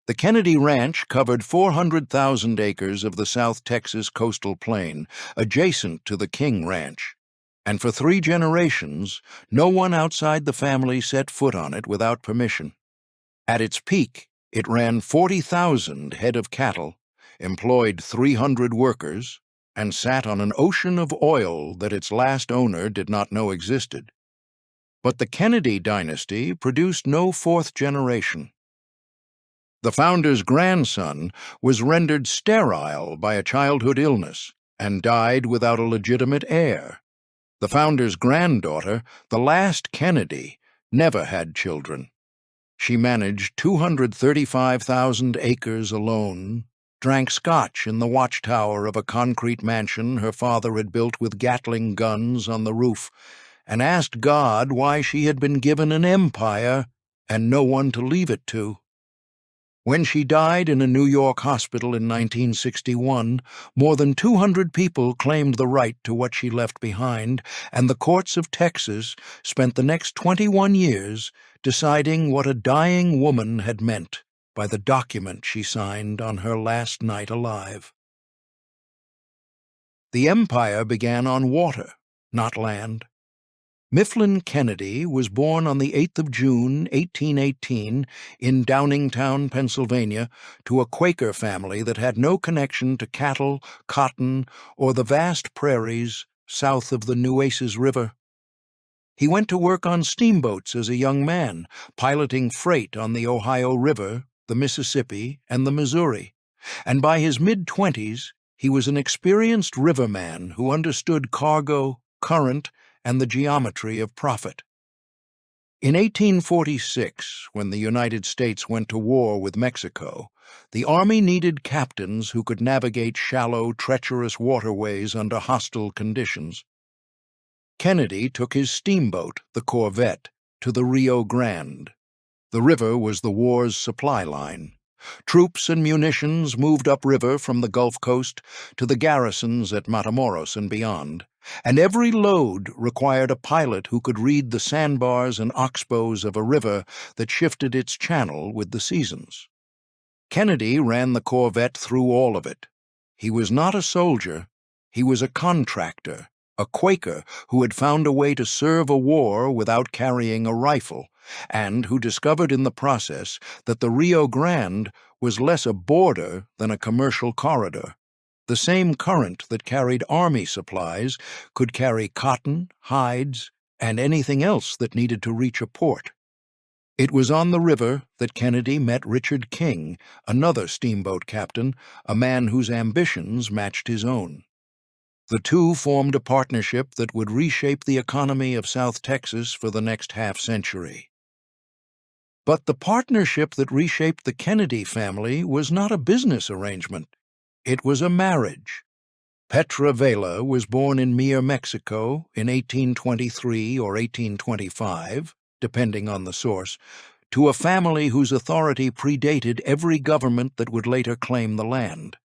The Kenedy Ranch covered 400,000 acres of the South Texas coastal plain, adjacent to the King Ranch. And for 3 generations, no one outside the family set foot on it without permission. At its peak, it ran 40,000 head of cattle, employed 300 workers, and sat on an ocean of oil that its last owner did not know existed. But the Kenedy dynasty produced no 4th generation. The founder's grandson was rendered sterile by a childhood illness and died without a legitimate heir. The founder's granddaughter, the last Kenedy, never had children. She managed 235,000 acres alone, drank scotch in the watchtower of a concrete mansion her father had built with Gatling guns on the roof, and asked God why she had been given an empire and no one to leave it to. When she died in a New York hospital in 1961, more than 200 people claimed the right to what she left behind, and the courts of Texas spent the next 21 years deciding what a dying woman had meant by the document she signed on her last night alive. The empire began on water, not land. Mifflin Kenedy was born on the 8th of June, 1818, in Downingtown, Pennsylvania, to a Quaker family that had no connection to cattle, cotton, or the vast prairies south of the Nueces River. He went to work on steamboats as a young man, piloting freight on the Ohio River, the Mississippi, and the Missouri, and by his mid-20s he was an experienced riverman who understood cargo, current, and the geometry of profit. In 1846, when the United States went to war with Mexico, the Army needed captains who could navigate shallow, treacherous waterways under hostile conditions. Kenedy took his steamboat, the Corvette, to the Rio Grande. The river was the war's supply line. Troops and munitions moved upriver from the Gulf Coast to the garrisons at Matamoros and beyond, and every load required a pilot who could read the sandbars and oxbows of a river that shifted its channel with the seasons. Kenedy ran the Corvette through all of it. He was not a soldier, he was a contractor, a Quaker who had found a way to serve a war without carrying a rifle, and who discovered in the process that the Rio Grande was less a border than a commercial corridor. The same current that carried army supplies could carry cotton, hides, and anything else that needed to reach a port. It was on the river that Kenedy met Richard King, another steamboat captain, a man whose ambitions matched his own. The two formed a partnership that would reshape the economy of South Texas for the next half-century. But the partnership that reshaped the Kenedy family was not a business arrangement. It was a marriage. Petra Vela was born in Mir, Mexico, in 1823 or 1825, depending on the source, to a family whose authority predated every government that would later claim the land.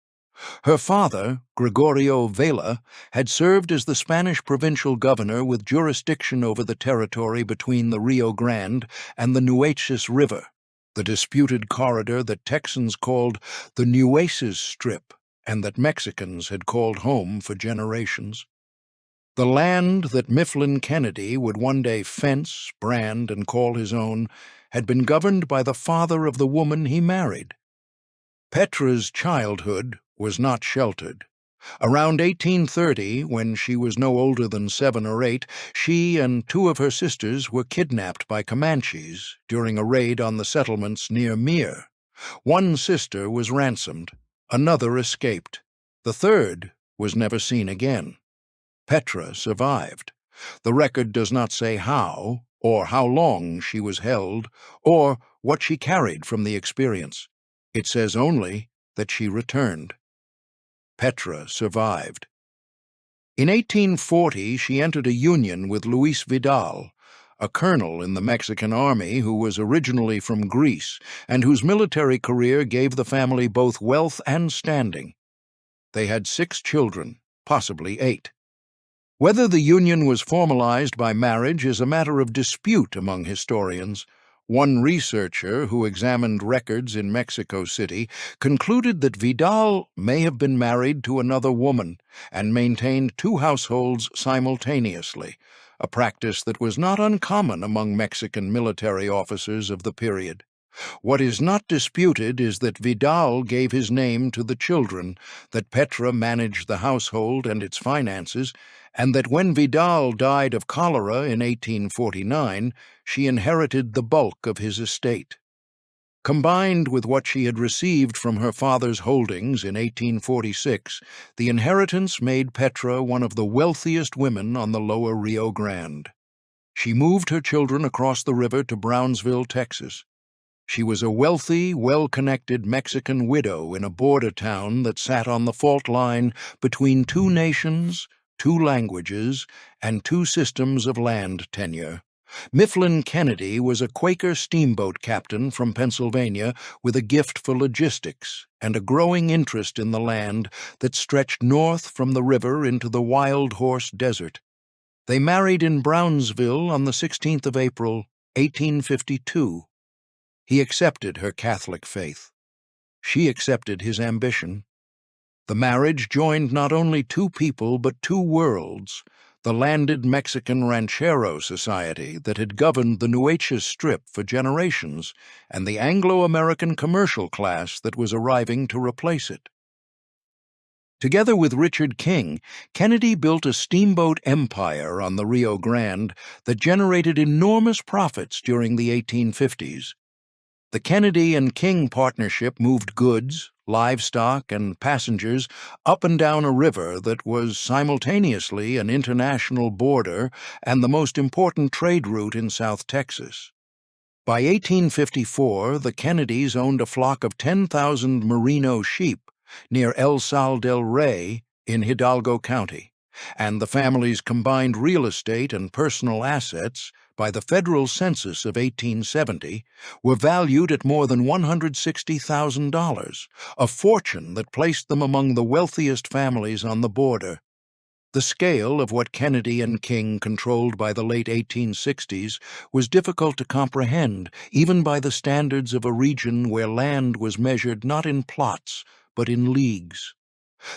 Her father, Gregorio Vela, had served as the Spanish provincial governor with jurisdiction over the territory between the Rio Grande and the Nueces River, the disputed corridor that Texans called the Nueces Strip and that Mexicans had called home for generations. The land that Mifflin Kenedy would one day fence, brand, and call his own had been governed by the father of the woman he married. Petra's childhood was not sheltered. Around 1830, when she was no older than 7 or 8, she and 2 of her sisters were kidnapped by Comanches during a raid on the settlements near Mir. One sister was ransomed. Another escaped. The third was never seen again. Petra survived. The record does not say how, or how long she was held, or what she carried from the experience. It says only that she returned. Petra survived. In 1840, she entered a union with Luis Vidal, a colonel in the Mexican army who was originally from Greece and whose military career gave the family both wealth and standing. They had 6 children, possibly 8. Whether the union was formalized by marriage is a matter of dispute among historians. One researcher who examined records in Mexico City concluded that Vidal may have been married to another woman and maintained two households simultaneously, a practice that was not uncommon among Mexican military officers of the period. What is not disputed is that Vidal gave his name to the children, that Petra managed the household and its finances, and that when Vidal died of cholera in 1849, she inherited the bulk of his estate. Combined with what she had received from her father's holdings in 1846, the inheritance made Petra one of the wealthiest women on the lower Rio Grande. She moved her children across the river to Brownsville, Texas. She was a wealthy, well-connected Mexican widow in a border town that sat on the fault line between two nations, two languages, and two systems of land tenure. Mifflin Kenedy was a Quaker steamboat captain from Pennsylvania with a gift for logistics and a growing interest in the land that stretched north from the river into the Wild Horse Desert. They married in Brownsville on the 16th of April, 1852. He accepted her Catholic faith. She accepted his ambition. The marriage joined not only two people but two worlds, the landed Mexican ranchero society that had governed the Nueces Strip for generations, and the Anglo-American commercial class that was arriving to replace it. Together with Richard King, Kenedy built a steamboat empire on the Rio Grande that generated enormous profits during the 1850s. The Kenedy and King partnership moved goods, livestock, and passengers up and down a river that was simultaneously an international border and the most important trade route in South Texas. By 1854, the Kenedys owned a flock of 10,000 merino sheep near El Sal del Rey in Hidalgo County, and the family's combined real estate and personal assets, by the federal census of 1870, were valued at more than $160,000, a fortune that placed them among the wealthiest families on the border. The scale of what Kenedy and King controlled by the late 1860s was difficult to comprehend, even by the standards of a region where land was measured not in plots, but in leagues.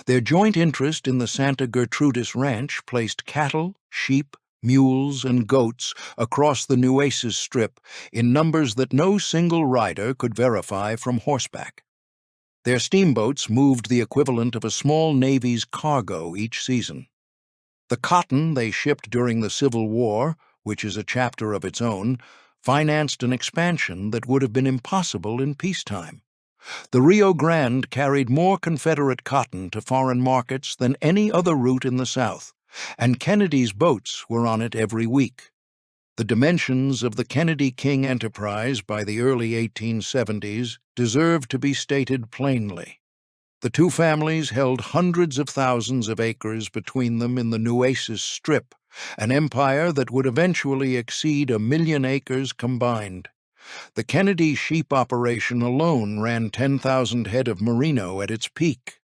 Their joint interest in the Santa Gertrudis Ranch placed cattle, sheep, mules, and goats across the Nueces Strip in numbers that no single rider could verify from horseback. Their steamboats moved the equivalent of a small navy's cargo each season. The cotton they shipped during the Civil War, which is a chapter of its own, financed an expansion that would have been impossible in peacetime. The Rio Grande carried more Confederate cotton to foreign markets than any other route in the South, and Kennedy's boats were on it every week. The dimensions of the Kenedy-King enterprise by the early 1870s deserve to be stated plainly. The two families held hundreds of thousands of acres between them in the Nueces Strip, an empire that would eventually exceed 1 million acres combined. The Kenedy sheep operation alone ran 10,000 head of merino at its peak.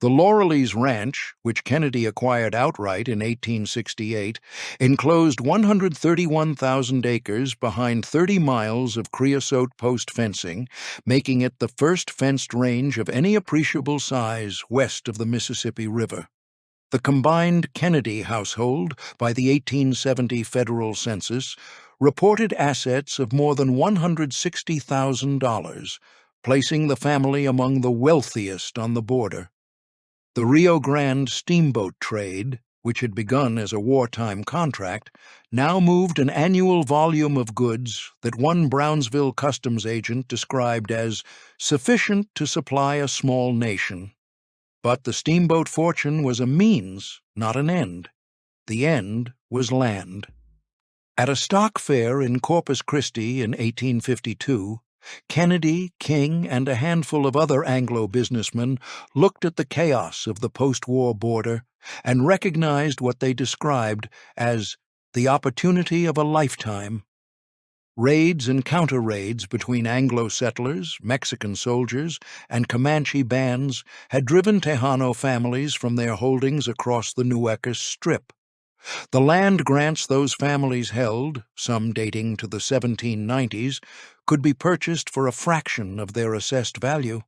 The Laurelleys Ranch, which Kenedy acquired outright in 1868, enclosed 131,000 acres behind 30 miles of creosote post fencing, making it the first fenced range of any appreciable size west of the Mississippi River. The combined Kenedy household, by the 1870 federal census, reported assets of more than $160,000, placing the family among the wealthiest on the border. The Rio Grande steamboat trade, which had begun as a wartime contract, now moved an annual volume of goods that one Brownsville customs agent described as sufficient to supply a small nation. But the steamboat fortune was a means, not an end. The end was land. At a stock fair in Corpus Christi in 1852, Kenedy, King, and a handful of other Anglo businessmen looked at the chaos of the post-war border and recognized what they described as the opportunity of a lifetime. Raids and counter-raids between Anglo settlers, Mexican soldiers, and Comanche bands had driven Tejano families from their holdings across the Nueces Strip. The land grants those families held, some dating to the 1790s, could be purchased for a fraction of their assessed value.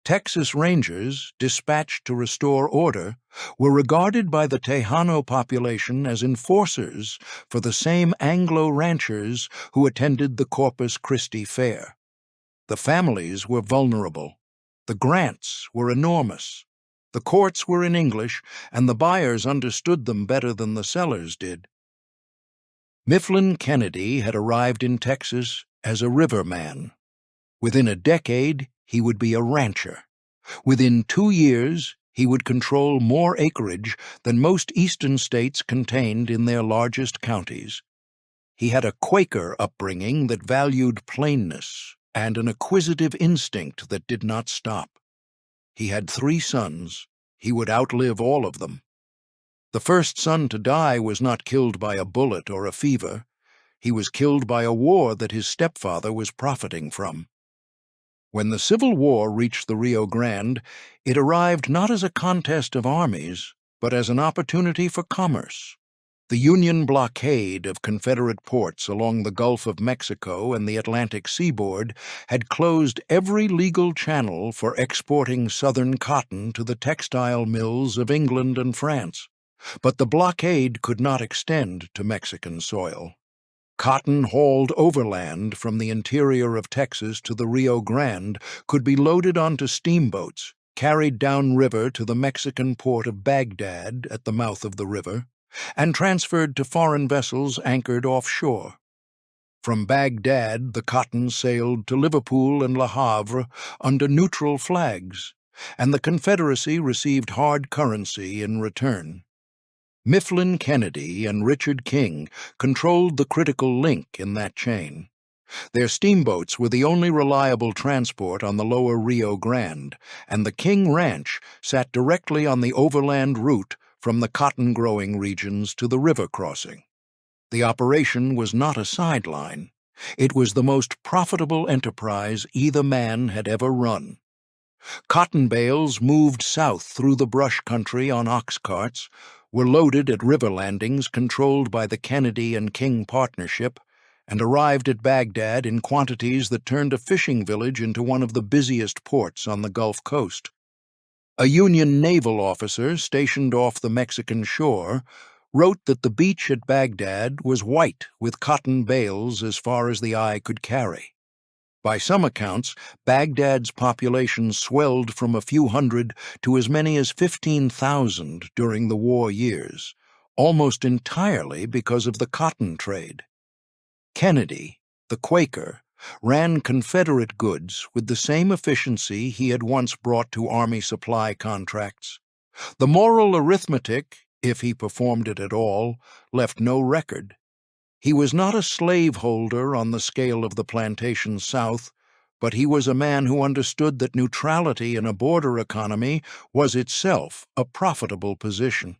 Texas Rangers, dispatched to restore order, were regarded by the Tejano population as enforcers for the same Anglo ranchers who attended the Corpus Christi Fair. The families were vulnerable. The grants were enormous. The courts were in English, and the buyers understood them better than the sellers did. Mifflin Kenedy had arrived in Texas as a riverman. Within a decade, he would be a rancher. Within 2 years, he would control more acreage than most eastern states contained in their largest counties. He had a Quaker upbringing that valued plainness and an acquisitive instinct that did not stop. He had 3 sons. He would outlive all of them. The first son to die was not killed by a bullet or a fever. He was killed by a war that his stepfather was profiting from. When the Civil War reached the Rio Grande, it arrived not as a contest of armies, but as an opportunity for commerce. The Union blockade of Confederate ports along the Gulf of Mexico and the Atlantic seaboard had closed every legal channel for exporting Southern cotton to the textile mills of England and France. But the blockade could not extend to Mexican soil. Cotton hauled overland from the interior of Texas to the Rio Grande could be loaded onto steamboats, carried downriver to the Mexican port of Baghdad at the mouth of the river, and transferred to foreign vessels anchored offshore. From Baghdad, the cotton sailed to Liverpool and Le Havre under neutral flags, and the Confederacy received hard currency in return. Mifflin Kenedy and Richard King controlled the critical link in that chain. Their steamboats were the only reliable transport on the lower Rio Grande, and the King Ranch sat directly on the overland route from the cotton-growing regions to the river crossing. The operation was not a sideline. It was the most profitable enterprise either man had ever run. Cotton bales moved south through the brush country on ox carts, were loaded at river landings controlled by the Kenedy and King partnership, and arrived at Baghdad in quantities that turned a fishing village into one of the busiest ports on the Gulf Coast. A Union naval officer stationed off the Mexican shore wrote that the beach at Baghdad was white with cotton bales as far as the eye could carry. By some accounts, Baghdad's population swelled from a few hundred to as many as 15,000 during the war years, almost entirely because of the cotton trade. Kenedy, the Quaker, ran Confederate goods with the same efficiency he had once brought to Army supply contracts. The moral arithmetic, if he performed it at all, left no record. He was not a slaveholder on the scale of the plantation South, but he was a man who understood that neutrality in a border economy was itself a profitable position.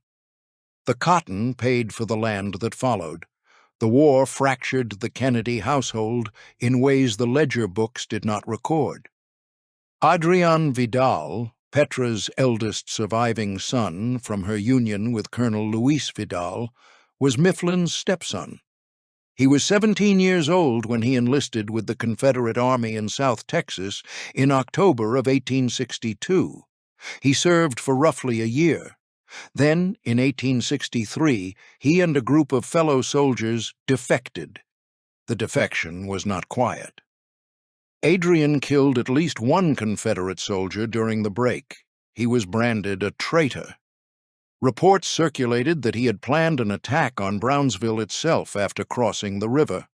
The cotton paid for the land that followed. The war fractured the Kenedy household in ways the ledger books did not record. Adrian Vidal, Petra's eldest surviving son from her union with Colonel Luis Vidal, was Mifflin's stepson. He was 17 years old when he enlisted with the Confederate Army in South Texas in October of 1862. He served for roughly a year. Then, in 1863, he and a group of fellow soldiers defected. The defection was not quiet. Adrian killed at least one Confederate soldier during the break. He was branded a traitor. Reports circulated that he had planned an attack on Brownsville itself after crossing the river.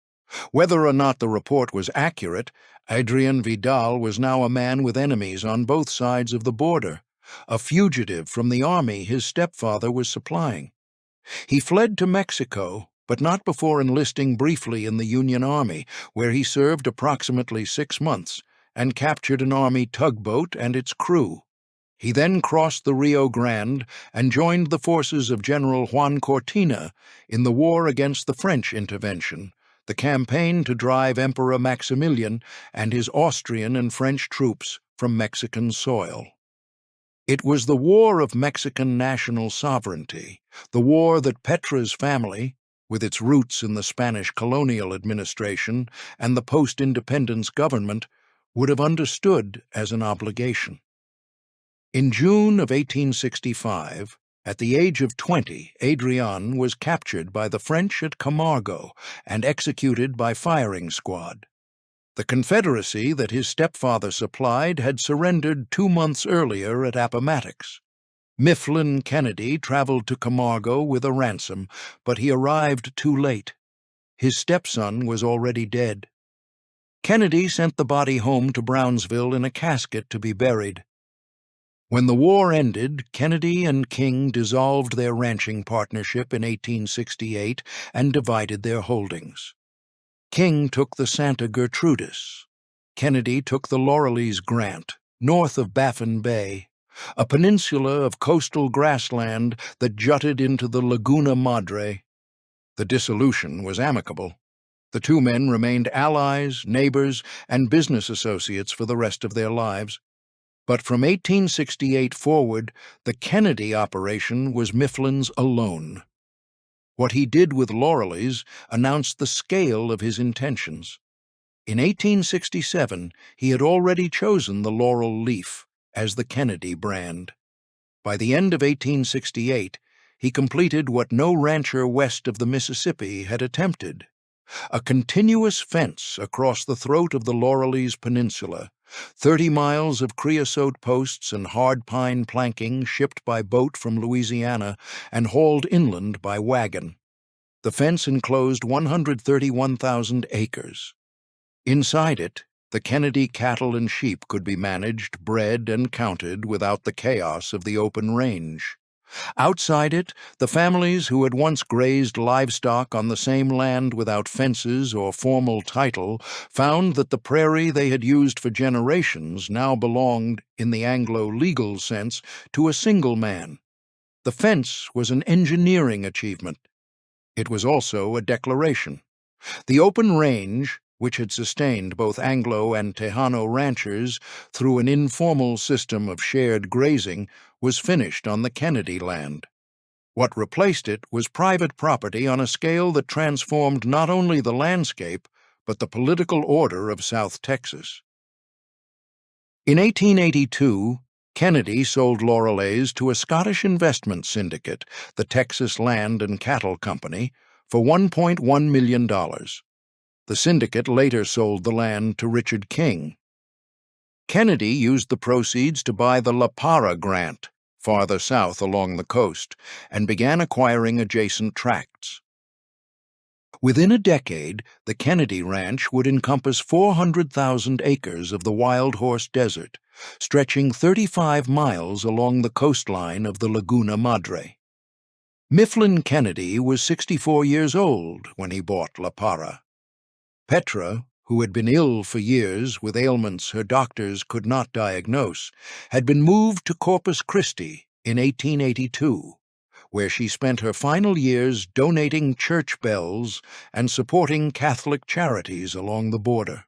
Whether or not the report was accurate, Adrian Vidal was now a man with enemies on both sides of the border, a fugitive from the army his stepfather was supplying. He fled to Mexico, but not before enlisting briefly in the Union Army, where he served approximately 6 months and captured an Army tugboat and its crew. He then crossed the Rio Grande and joined the forces of General Juan Cortina in the war against the French intervention, the campaign to drive Emperor Maximilian and his Austrian and French troops from Mexican soil. It was the War of Mexican National Sovereignty, the war that Petra's family, with its roots in the Spanish colonial administration and the post-independence government, would have understood as an obligation. In June of 1865, at the age of 20, Adrian was captured by the French at Camargo and executed by firing squad. The Confederacy that his stepfather supplied had surrendered 2 months earlier at Appomattox. Mifflin Kenedy traveled to Camargo with a ransom, but he arrived too late. His stepson was already dead. Kenedy sent the body home to Brownsville in a casket to be buried. When the war ended, Kenedy and King dissolved their ranching partnership in 1868 and divided their holdings. King took the Santa Gertrudis. Kenedy took the Laurelese Grant, north of Baffin Bay, a peninsula of coastal grassland that jutted into the Laguna Madre. The dissolution was amicable. The two men remained allies, neighbors, and business associates for the rest of their lives. But from 1868 forward, the Kenedy operation was Mifflin's alone. What he did with Laurelese announced the scale of his intentions. In 1867, he had already chosen the laurel leaf as the Kenedy brand. By the end of 1868, he completed what no rancher west of the Mississippi had attempted: a continuous fence across the throat of the Laurelese Peninsula, 30 miles of creosote posts and hard pine planking shipped by boat from Louisiana and hauled inland by wagon. The fence enclosed 131,000 acres. Inside it, the Kenedy cattle and sheep could be managed, bred, and counted without the chaos of the open range. Outside it, the families who had once grazed livestock on the same land without fences or formal title found that the prairie they had used for generations now belonged, in the Anglo-legal sense, to a single man. The fence was an engineering achievement. It was also a declaration. The open range, which had sustained both Anglo and Tejano ranchers through an informal system of shared grazing, was finished on the Kenedy land. What replaced it was private property on a scale that transformed not only the landscape, but the political order of South Texas. In 1882, Kenedy sold Laurelese to a Scottish investment syndicate, the Texas Land and Cattle Company, for $1.1 million. The syndicate later sold the land to Richard King. Kenedy used the proceeds to buy the La Parra Grant, farther south along the coast, and began acquiring adjacent tracts. Within a decade, the Kenedy Ranch would encompass 400,000 acres of the Wild Horse Desert, stretching 35 miles along the coastline of the Laguna Madre. Mifflin Kenedy was 64 years old when he bought La Parra. Petra, who had been ill for years with ailments her doctors could not diagnose, had been moved to Corpus Christi in 1882, where she spent her final years donating church bells and supporting Catholic charities along the border.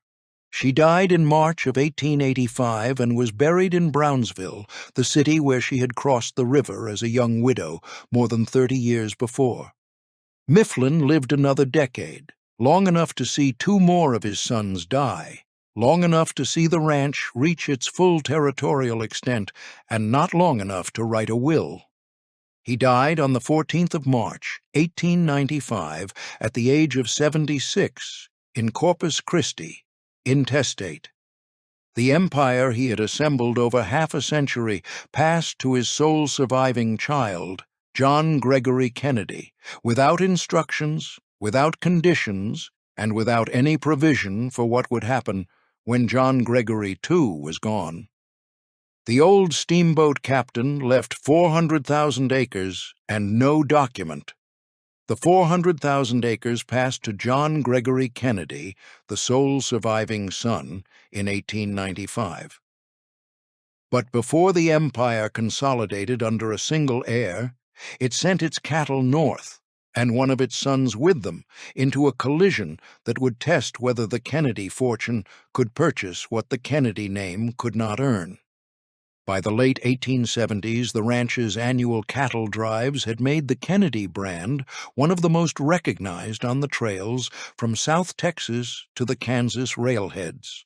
She died in March of 1885 and was buried in Brownsville, the city where she had crossed the river as a young widow more than 30 years before. Mifflin lived another decade, long enough to see 2 more of his sons die, long enough to see the ranch reach its full territorial extent, and not long enough to write a will. He died on the 14th of March, 1895, at the age of 76, in Corpus Christi, intestate. The empire he had assembled over half a century passed to his sole surviving child, John Gregory Kenedy, without instructions, without conditions, and without any provision for what would happen when John Gregory, too, was gone. The old steamboat captain left 400,000 acres and no document. The 400,000 acres passed to John Gregory Kenedy, the sole surviving son, in 1895. But before the empire consolidated under a single heir, it sent its cattle north, and one of its sons with them, into a collision that would test whether the Kenedy fortune could purchase what the Kenedy name could not earn. By the late 1870s, the ranch's annual cattle drives had made the Kenedy brand one of the most recognized on the trails from South Texas to the Kansas railheads.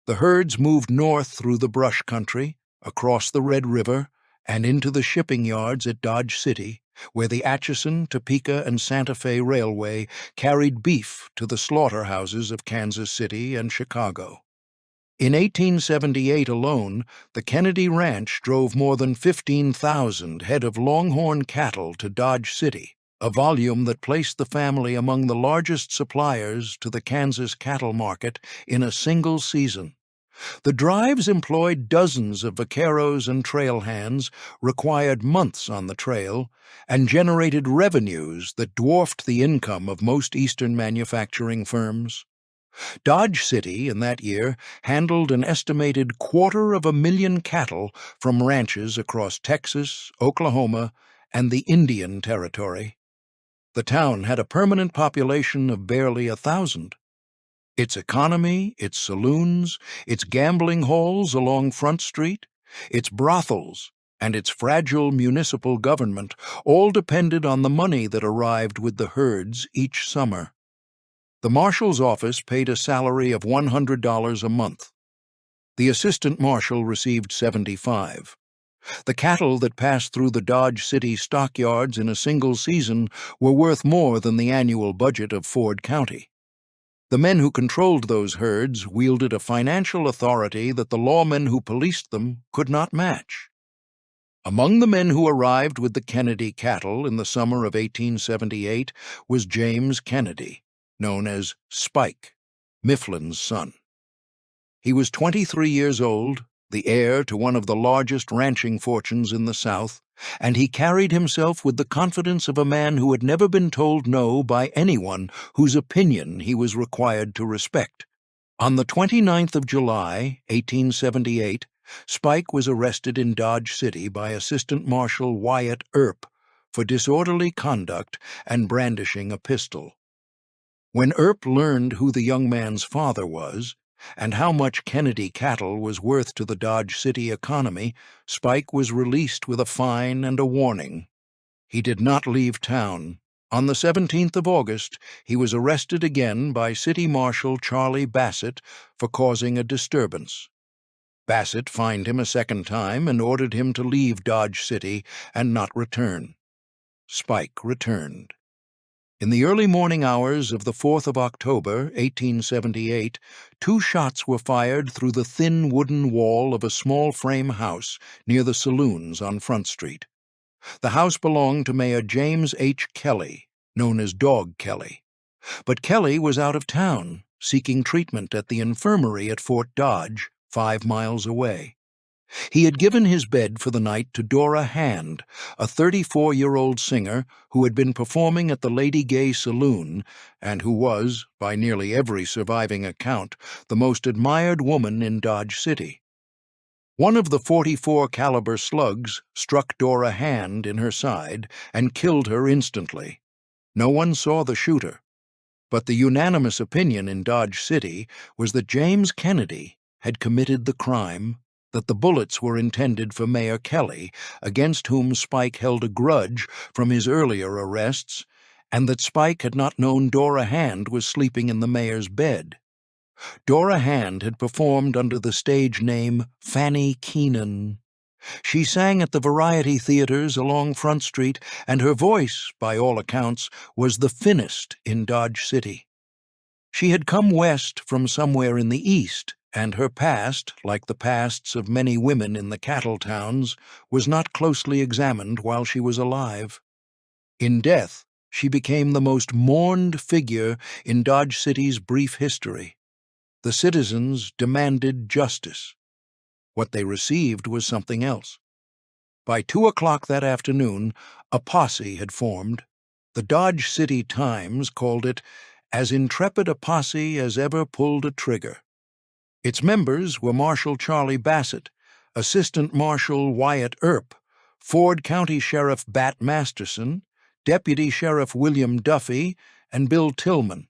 The herds moved north through the brush country, across the Red River, and into the shipping yards at Dodge City, where the Atchison, Topeka, and Santa Fe Railway carried beef to the slaughterhouses of Kansas City and Chicago. In 1878 alone, the Kenedy Ranch drove more than 15,000 head of longhorn cattle to Dodge City, a volume that placed the family among the largest suppliers to the Kansas cattle market in a single season. The drives employed dozens of vaqueros and trail hands, required months on the trail, and generated revenues that dwarfed the income of most Eastern manufacturing firms. Dodge City, in that year, handled an estimated 250,000 cattle from ranches across Texas, Oklahoma, and the Indian Territory. The town had a permanent population of barely 1,000. Its economy, its saloons, its gambling halls along Front Street, its brothels, and its fragile municipal government all depended on the money that arrived with the herds each summer. The marshal's office paid a salary of $100 a month. The assistant marshal received $75. The cattle that passed through the Dodge City stockyards in a single season were worth more than the annual budget of Ford County. The men who controlled those herds wielded a financial authority that the lawmen who policed them could not match. Among the men who arrived with the Kenedy cattle in the summer of 1878 was James Kenedy, known as Spike, Mifflin's son. He was 23 years old, the heir to one of the largest ranching fortunes in the South, and he carried himself with the confidence of a man who had never been told no by anyone whose opinion he was required to respect. On the 29th of July, 1878, Spike was arrested in Dodge City by Assistant Marshal Wyatt Earp for disorderly conduct and brandishing a pistol. When Earp learned who the young man's father was, and how much Kenedy cattle was worth to the Dodge City economy, Spike was released with a fine and a warning. He did not leave town. On the 17th of August, he was arrested again by City Marshal Charlie Bassett for causing a disturbance. Bassett fined him a second time and ordered him to leave Dodge City and not return. Spike returned. In the early morning hours of the 4th of October, 1878, 2 shots were fired through the thin wooden wall of a small frame house near the saloons on Front Street. The house belonged to Mayor James H. Kelly, known as Dog Kelly. But Kelly was out of town, seeking treatment at the infirmary at Fort Dodge, 5 miles away. He had given his bed for the night to Dora Hand, a 34-year-old singer who had been performing at the Lady Gay Saloon and who was, by nearly every surviving account, the most admired woman in Dodge City. One of the .44 caliber slugs struck Dora Hand in her side and killed her instantly. No one saw the shooter, but the unanimous opinion in Dodge City was that James Kenedy had committed the crime, that the bullets were intended for Mayor Kelly, against whom Spike held a grudge from his earlier arrests, and that Spike had not known Dora Hand was sleeping in the mayor's bed. Dora Hand had performed under the stage name Fanny Keenan. She sang at the variety theaters along Front Street, and her voice, by all accounts, was the thinnest in Dodge City. She had come west from somewhere in the east, and her past, like the pasts of many women in the cattle towns, was not closely examined while she was alive. In death, she became the most mourned figure in Dodge City's brief history. The citizens demanded justice. What they received was something else. By 2 o'clock that afternoon, a posse had formed. The Dodge City Times called it as intrepid a posse as ever pulled a trigger. Its members were Marshal Charlie Bassett, Assistant Marshal Wyatt Earp, Ford County Sheriff Bat Masterson, Deputy Sheriff William Duffy, and Bill Tillman.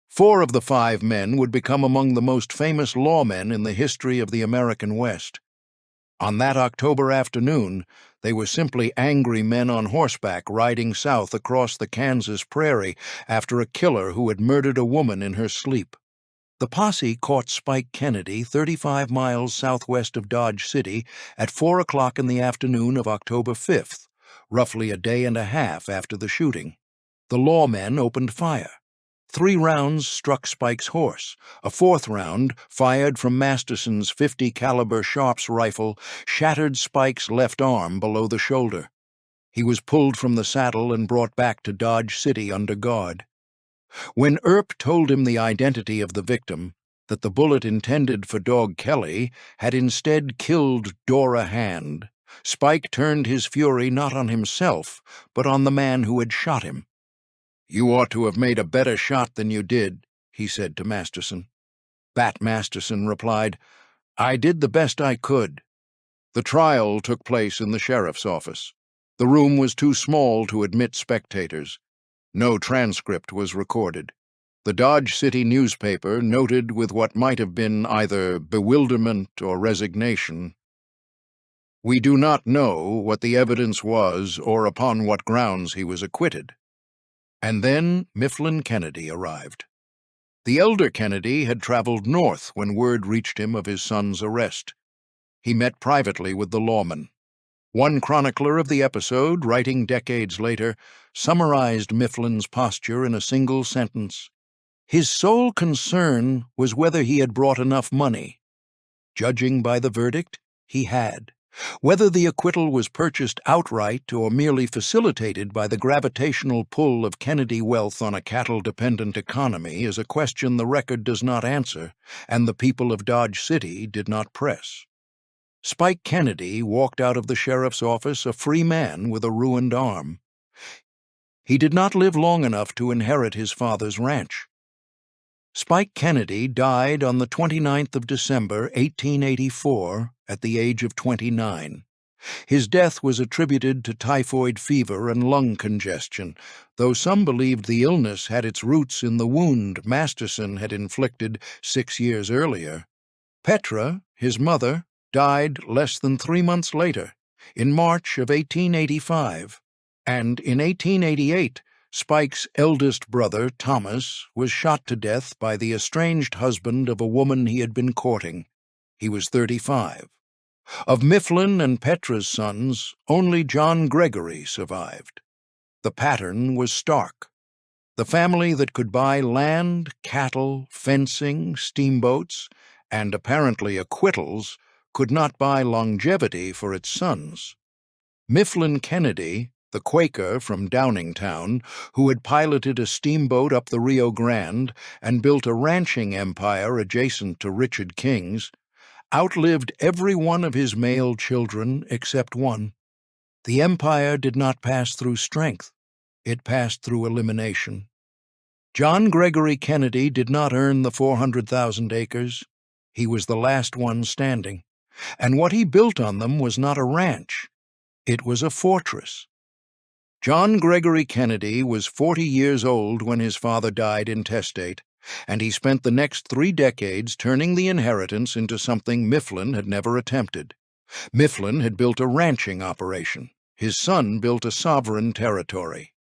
4 of the 5 men would become among the most famous lawmen in the history of the American West. On that October afternoon, they were simply angry men on horseback riding south across the Kansas prairie after a killer who had murdered a woman in her sleep. The posse caught Spike Kenedy 35 miles southwest of Dodge City at 4 o'clock in the afternoon of October 5th, roughly a day and a half after the shooting. The lawmen opened fire. 3 rounds struck Spike's horse. A 4th round, fired from Masterson's .50 caliber Sharps rifle, shattered Spike's left arm below the shoulder. He was pulled from the saddle and brought back to Dodge City under guard. When Earp told him the identity of the victim, that the bullet intended for Dog Kelly had instead killed Dora Hand, Spike turned his fury not on himself, but on the man who had shot him. "You ought to have made a better shot than you did," he said to Masterson. Bat Masterson replied, "I did the best I could." The trial took place in the sheriff's office. The room was too small to admit spectators. No transcript was recorded. The Dodge City newspaper noted with what might have been either bewilderment or resignation, "We do not know what the evidence was or upon what grounds he was acquitted." And then Mifflin Kenedy arrived. The elder Kenedy had traveled north when word reached him of his son's arrest. He met privately with the lawman. One chronicler of the episode, writing decades later, summarized Mifflin's posture in a single sentence. His sole concern was whether he had brought enough money. Judging by the verdict, he had. Whether the acquittal was purchased outright or merely facilitated by the gravitational pull of Kenedy wealth on a cattle-dependent economy is a question the record does not answer, and the people of Dodge City did not press. Spike Kenedy walked out of the sheriff's office a free man with a ruined arm. He did not live long enough to inherit his father's ranch. Spike Kenedy died on the 29th of December, 1884, at the age of 29. His death was attributed to typhoid fever and lung congestion, though some believed the illness had its roots in the wound Masterson had inflicted 6 years earlier. Petra, his mother, died less than 3 months later, in March of 1885, and in 1888, Spike's eldest brother, Thomas, was shot to death by the estranged husband of a woman he had been courting. He was 35. Of Mifflin and Petra's sons, only John Gregory survived. The pattern was stark. The family that could buy land, cattle, fencing, steamboats, and apparently acquittals could not buy longevity for its sons. Mifflin Kenedy, the Quaker from Downingtown, who had piloted a steamboat up the Rio Grande and built a ranching empire adjacent to Richard King's, outlived every one of his male children except one. The empire did not pass through strength. It passed through elimination. John Gregory Kenedy did not earn the 400,000 acres. He was the last one standing. And what he built on them was not a ranch. It was a fortress. John Gregory Kenedy was 40 years old when his father died intestate, and he spent the next 3 decades turning the inheritance into something Mifflin had never attempted. Mifflin had built a ranching operation. His son built a sovereign territory.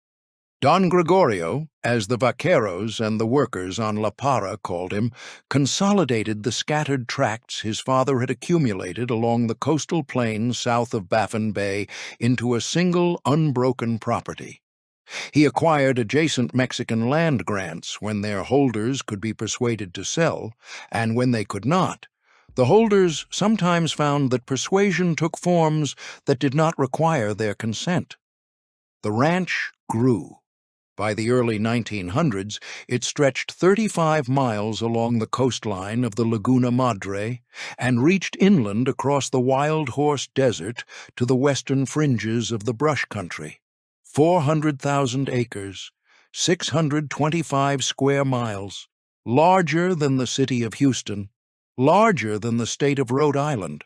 Don Gregorio, as the vaqueros and the workers on La Parra called him, consolidated the scattered tracts his father had accumulated along the coastal plains south of Baffin Bay into a single unbroken property. He acquired adjacent Mexican land grants when their holders could be persuaded to sell, and when they could not, the holders sometimes found that persuasion took forms that did not require their consent. The ranch grew. By the early 1900s, it stretched 35 miles along the coastline of the Laguna Madre and reached inland across the Wild Horse Desert to the western fringes of the brush country. 400,000 acres, 625 square miles, larger than the city of Houston, larger than the state of Rhode Island.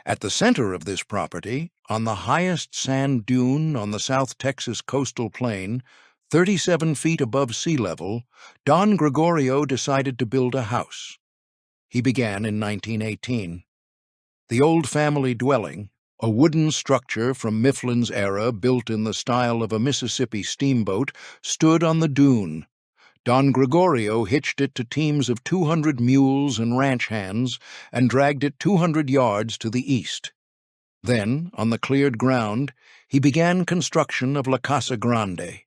At the center of this property, on the highest sand dune on the South Texas coastal plain, 37 feet above sea level, Don Gregorio decided to build a house. He began in 1918. The old family dwelling, a wooden structure from Mifflin's era built in the style of a Mississippi steamboat, stood on the dune. Don Gregorio hitched it to teams of 200 mules and ranch hands and dragged it 200 yards to the east. Then, on the cleared ground, he began construction of La Casa Grande.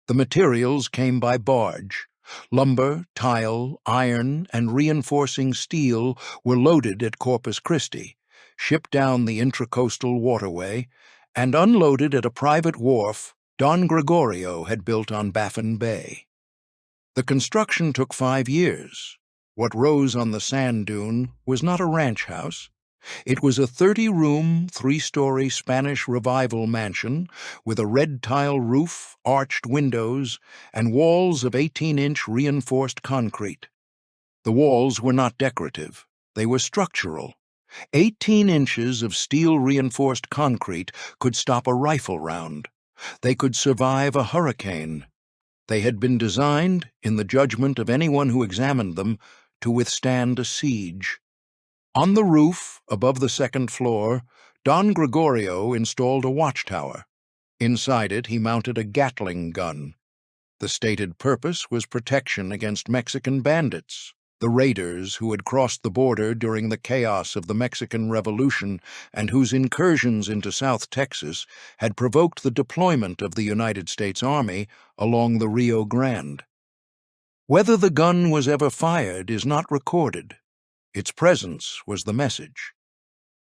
The materials came by barge. Lumber, tile, iron, and reinforcing steel were loaded at Corpus Christi, shipped down the intracoastal waterway, and unloaded at a private wharf Don Gregorio had built on Baffin Bay. The construction took 5 years. What rose on the sand dune was not a ranch house. It was a 30-room, 3-story Spanish Revival mansion with a red tile roof, arched windows, and walls of 18-inch reinforced concrete. The walls were not decorative. They were structural. 18 inches of steel-reinforced concrete could stop a rifle round. They could survive a hurricane. They had been designed, in the judgment of anyone who examined them, to withstand a siege. On the roof, above the second floor, Don Gregorio installed a watchtower. Inside it, he mounted a Gatling gun. The stated purpose was protection against Mexican bandits, the raiders who had crossed the border during the chaos of the Mexican Revolution and whose incursions into South Texas had provoked the deployment of the United States Army along the Rio Grande. Whether the gun was ever fired is not recorded. Its presence was the message.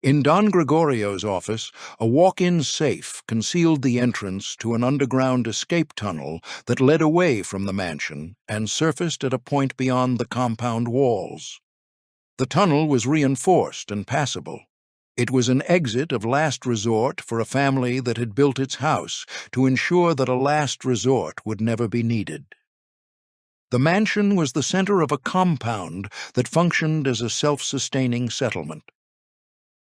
In Don Gregorio's office, a walk-in safe concealed the entrance to an underground escape tunnel that led away from the mansion and surfaced at a point beyond the compound walls. The tunnel was reinforced and passable. It was an exit of last resort for a family that had built its house to ensure that a last resort would never be needed. The mansion was the center of a compound that functioned as a self-sustaining settlement.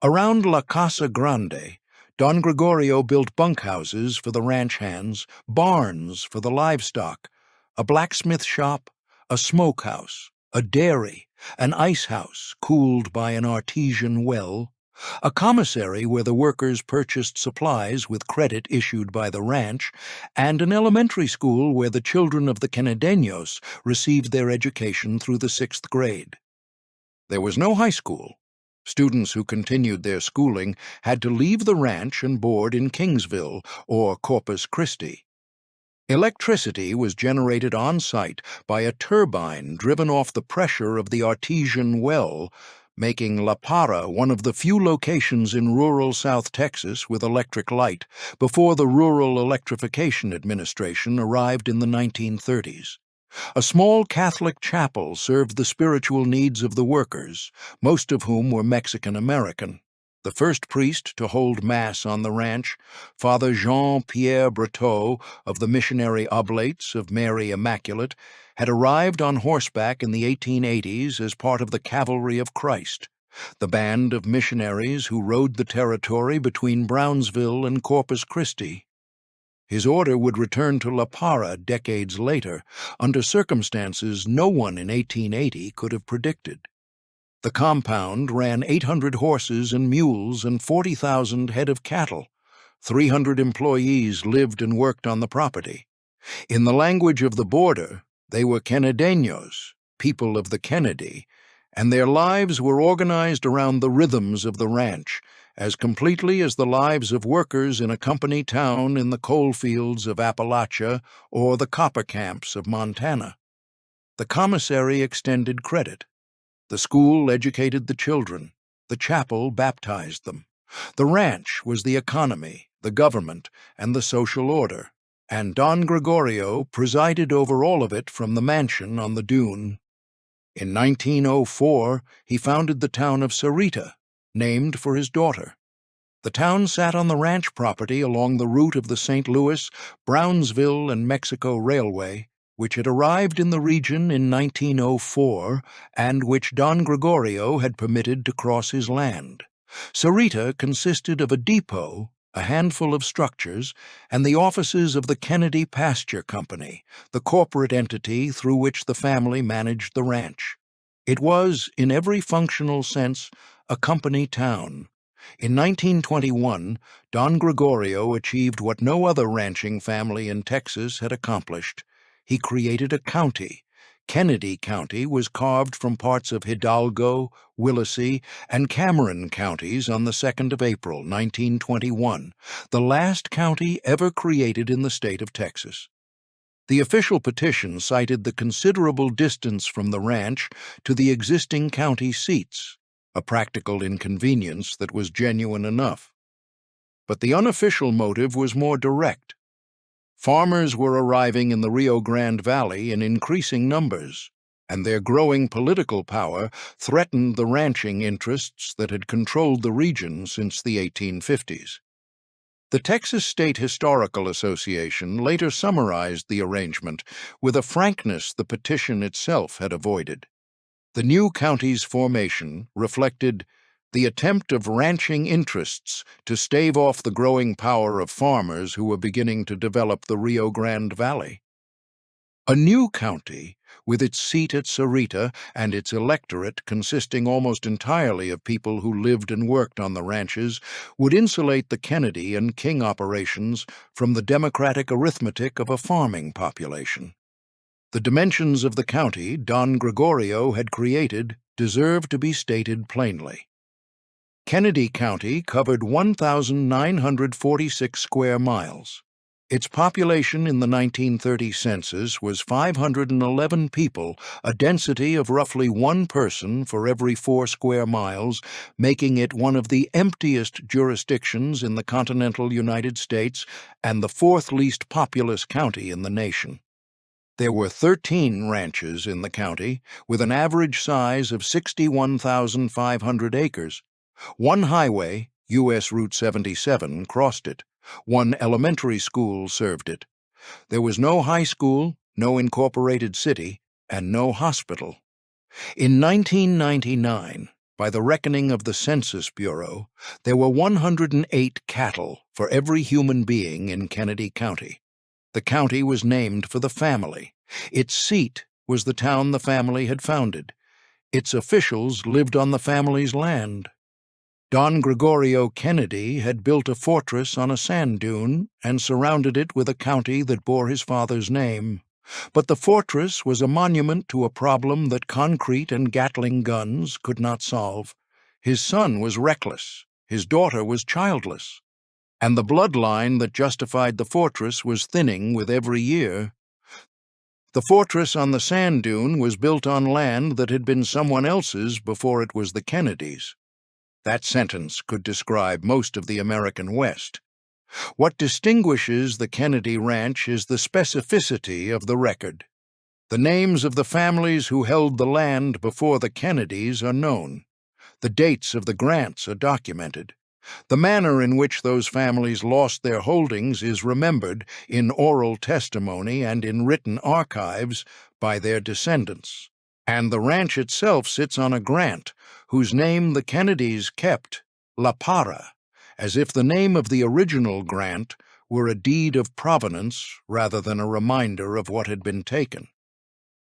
Around La Casa Grande, Don Gregorio built bunkhouses for the ranch hands, barns for the livestock, a blacksmith shop, a smokehouse, a dairy, an ice house cooled by an artesian well, a commissary where the workers purchased supplies with credit issued by the ranch, and an elementary school where the children of the Kenedeños received their education through the 6th grade. There was no high school. Students who continued their schooling had to leave the ranch and board in Kingsville or Corpus Christi. Electricity was generated on-site by a turbine driven off the pressure of the artesian well, making La Parra one of the few locations in rural South Texas with electric light before the Rural Electrification Administration arrived in the 1930s. A small Catholic chapel served the spiritual needs of the workers, most of whom were Mexican-American. The first priest to hold Mass on the ranch, Father Jean-Pierre Breteau of the Missionary Oblates of Mary Immaculate, had arrived on horseback in the 1880s as part of the Cavalry of Christ, the band of missionaries who rode the territory between Brownsville and Corpus Christi. His order would return to La Parra decades later, under circumstances no one in 1880 could have predicted. The compound ran 800 horses and mules and 40,000 head of cattle. 300 employees lived and worked on the property. In the language of the border, they were Kenedeños, people of the Kenedy, and their lives were organized around the rhythms of the ranch, as completely as the lives of workers in a company town in the coal fields of Appalachia or the copper camps of Montana. The commissary extended credit. The school educated the children. The chapel baptized them. The ranch was the economy, the government, and the social order, and Don Gregorio presided over all of it from the mansion on the dune. In 1904, he founded the town of Sarita, named for his daughter. The town sat on the ranch property along the route of the St. Louis, Brownsville, and Mexico Railway, which had arrived in the region in 1904 and which Don Gregorio had permitted to cross his land. Sarita consisted of a depot, a handful of structures, and the offices of the Kenedy Pasture Company, the corporate entity through which the family managed the ranch. It was, in every functional sense, a company town. In 1921, Don Gregorio achieved what no other ranching family in Texas had accomplished. He created a county. Kenedy County was carved from parts of Hidalgo, Willacy, and Cameron counties on the 2nd of April, 1921, the last county ever created in the state of Texas. The official petition cited the considerable distance from the ranch to the existing county seats, a practical inconvenience that was genuine enough. But the unofficial motive was more direct. Farmers were arriving in the Rio Grande Valley in increasing numbers, and their growing political power threatened the ranching interests that had controlled the region since the 1850s. The Texas State Historical Association later summarized the arrangement with a frankness the petition itself had avoided. The new county's formation reflected the attempt of ranching interests to stave off the growing power of farmers who were beginning to develop the Rio Grande Valley. A new county, with its seat at Sarita and its electorate consisting almost entirely of people who lived and worked on the ranches, would insulate the Kenedy and King operations from the democratic arithmetic of a farming population. The dimensions of the county Don Gregorio had created deserve to be stated plainly. Kenedy County covered 1,946 square miles. Its population in the 1930 census was 511 people, a density of roughly 1 person for every 4 square miles, making it one of the emptiest jurisdictions in the continental United States and the 4th least populous county in the nation. There were 13 ranches in the county, with an average size of 61,500 acres. 1 highway, U.S. Route 77, crossed it. 1 elementary school served it. There was no high school, no incorporated city, and no hospital. In 1999, by the reckoning of the Census Bureau, there were 108 cattle for every human being in Kenedy County. The county was named for the family. Its seat was the town the family had founded. Its officials lived on the family's land. Don Gregorio Kenedy had built a fortress on a sand dune and surrounded it with a county that bore his father's name. But the fortress was a monument to a problem that concrete and Gatling guns could not solve. His son was reckless. His daughter was childless. And the bloodline that justified the fortress was thinning with every year. The fortress on the sand dune was built on land that had been someone else's before it was the Kenedys. That sentence could describe most of the American West. What distinguishes the Kenedy Ranch is the specificity of the record. The names of the families who held the land before the Kenedys are known. The dates of the grants are documented. The manner in which those families lost their holdings is remembered in oral testimony and in written archives by their descendants. And the ranch itself sits on a grant, whose name the Kenedys kept, La Para, as if the name of the original grant were a deed of provenance rather than a reminder of what had been taken.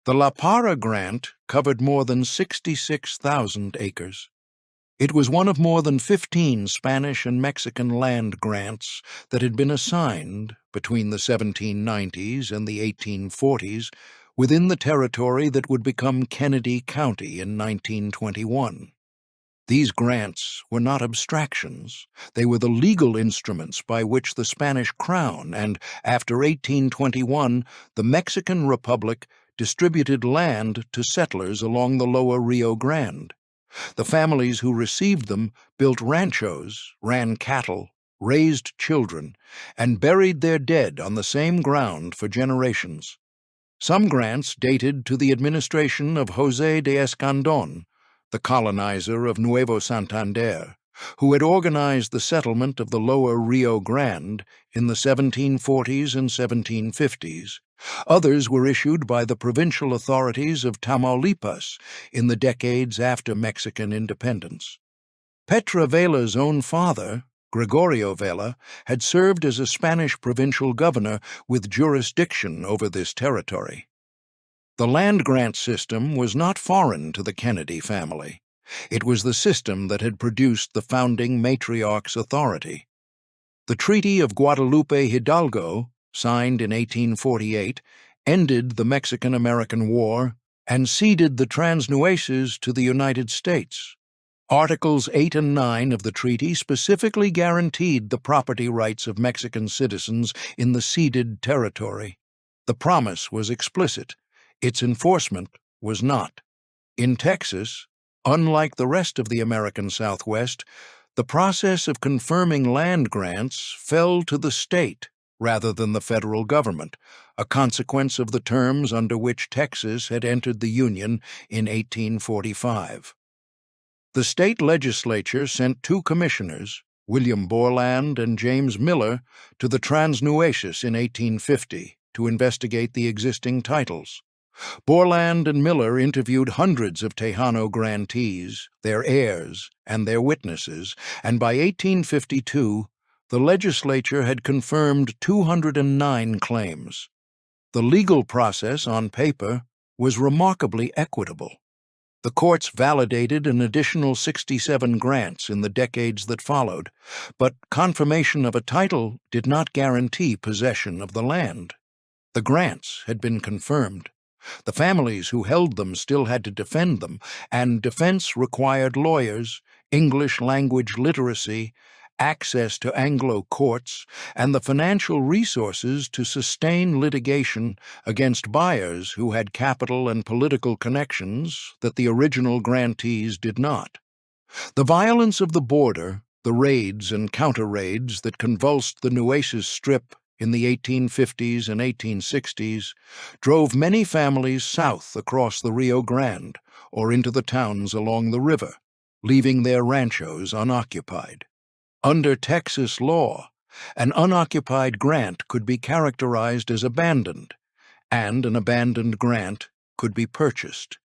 The La Para grant covered more than 66,000 acres. It was one of more than 15 Spanish and Mexican land grants that had been assigned between the 1790s and the 1840s within the territory that would become Kenedy County in 1921. These grants were not abstractions. They were the legal instruments by which the Spanish crown and, after 1821, the Mexican Republic distributed land to settlers along the lower Rio Grande. The families who received them built ranchos, ran cattle, raised children, and buried their dead on the same ground for generations. Some grants dated to the administration of José de Escandón, the colonizer of Nuevo Santander, who had organized the settlement of the lower Rio Grande in the 1740s and 1750s. Others were issued by the provincial authorities of Tamaulipas in the decades after Mexican independence. Petra Vela's own father, Gregorio Vela, had served as a Spanish provincial governor with jurisdiction over this territory. The land grant system was not foreign to the Kenedy family. It was the system that had produced the founding matriarch's authority. The Treaty of Guadalupe Hidalgo, signed in 1848, ended the Mexican-American War and ceded the Transnueces to the United States. Articles 8 and 9 of the treaty specifically guaranteed the property rights of Mexican citizens in the ceded territory. The promise was explicit. Its enforcement was not. In Texas, unlike the rest of the American Southwest, the process of confirming land grants fell to the state rather than the federal government, a consequence of the terms under which Texas had entered the Union in 1845. The state legislature sent two commissioners, William Borland and James Miller, to the Transnueces in 1850 to investigate the existing titles. Borland and Miller interviewed hundreds of Tejano grantees, their heirs, and their witnesses, and by 1852, the legislature had confirmed 209 claims. The legal process on paper was remarkably equitable. The courts validated an additional 67 grants in the decades that followed, but confirmation of a title did not guarantee possession of the land. The grants had been confirmed. The families who held them still had to defend them, and defense required lawyers, English language literacy, access to Anglo courts, and the financial resources to sustain litigation against buyers who had capital and political connections that the original grantees did not. The violence of the border, the raids and counter-raids that convulsed the Nueces Strip in the 1850s and 1860s, drove many families south across the Rio Grande or into the towns along the river, leaving their ranchos unoccupied. Under Texas law, an unoccupied grant could be characterized as abandoned, and an abandoned grant could be purchased.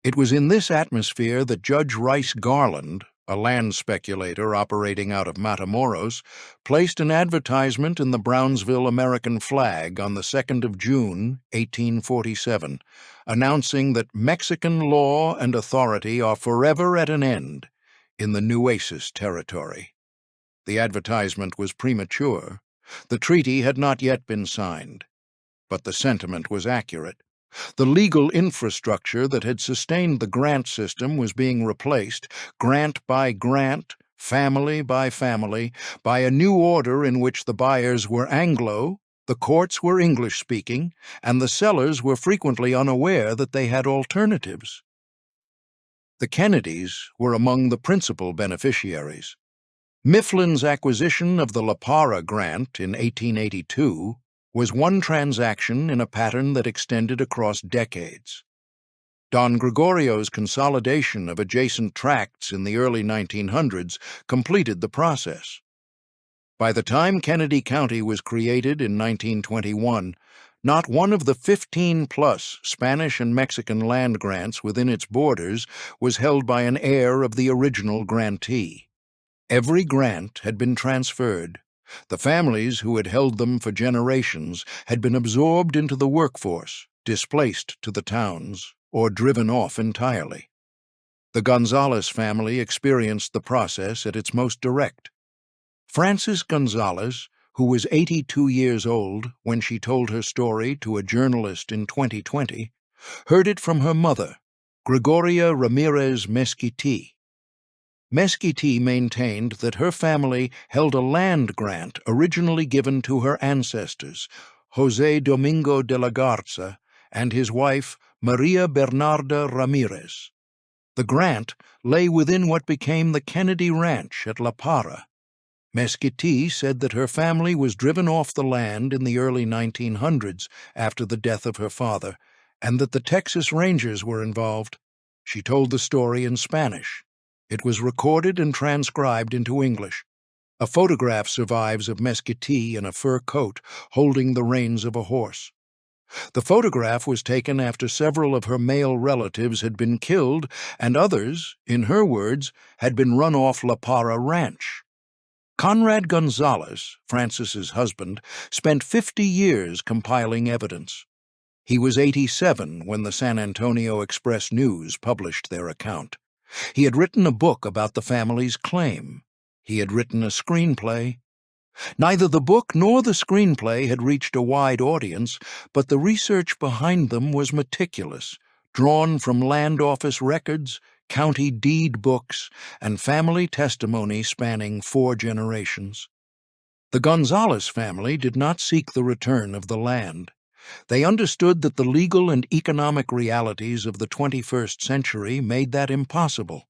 It was in this atmosphere that Judge Rice Garland, a land speculator operating out of Matamoros, placed an advertisement in the Brownsville American Flag on the 2nd of June, 1847, announcing that Mexican law and authority are forever at an end in the Nueces territory. The advertisement was premature. The treaty had not yet been signed. But the sentiment was accurate. The legal infrastructure that had sustained the grant system was being replaced, grant by grant, family by family, by a new order in which the buyers were Anglo, the courts were English-speaking, and the sellers were frequently unaware that they had alternatives. The Kenedys were among the principal beneficiaries. Mifflin's acquisition of the La Parra grant in 1882 was one transaction in a pattern that extended across decades. Don Gregorio's consolidation of adjacent tracts in the early 1900s completed the process. By the time Kenedy County was created in 1921, not one of the 15-plus Spanish and Mexican land grants within its borders was held by an heir of the original grantee. Every grant had been transferred. The families who had held them for generations had been absorbed into the workforce, displaced to the towns, or driven off entirely. The Gonzalez family experienced the process at its most direct. Frances Gonzalez, who was 82 years old when she told her story to a journalist in 2020, heard it from her mother, Gregoria Ramirez Mesquiti. Mesquiti maintained that her family held a land grant originally given to her ancestors, José Domingo de la Garza and his wife Maria Bernarda Ramirez. The grant lay within what became the Kenedy Ranch at La Parra. Mesquiti said that her family was driven off the land in the early 1900s after the death of her father, and that the Texas Rangers were involved. She told the story in Spanish. It was recorded and transcribed into English. A photograph survives of Mesquiti in a fur coat holding the reins of a horse. The photograph was taken after several of her male relatives had been killed and others, in her words, had been run off La Parra Ranch. Conrad Gonzalez, Frances's husband, spent 50 years compiling evidence. He was 87 when the San Antonio Express News published their account. He had written a book about the family's claim. He had written a screenplay. Neither the book nor the screenplay had reached a wide audience, but the research behind them was meticulous, drawn from land office records, county deed books, and family testimony spanning 4 generations. The Gonzales family did not seek the return of the land. They understood that the legal and economic realities of the 21st century made that impossible.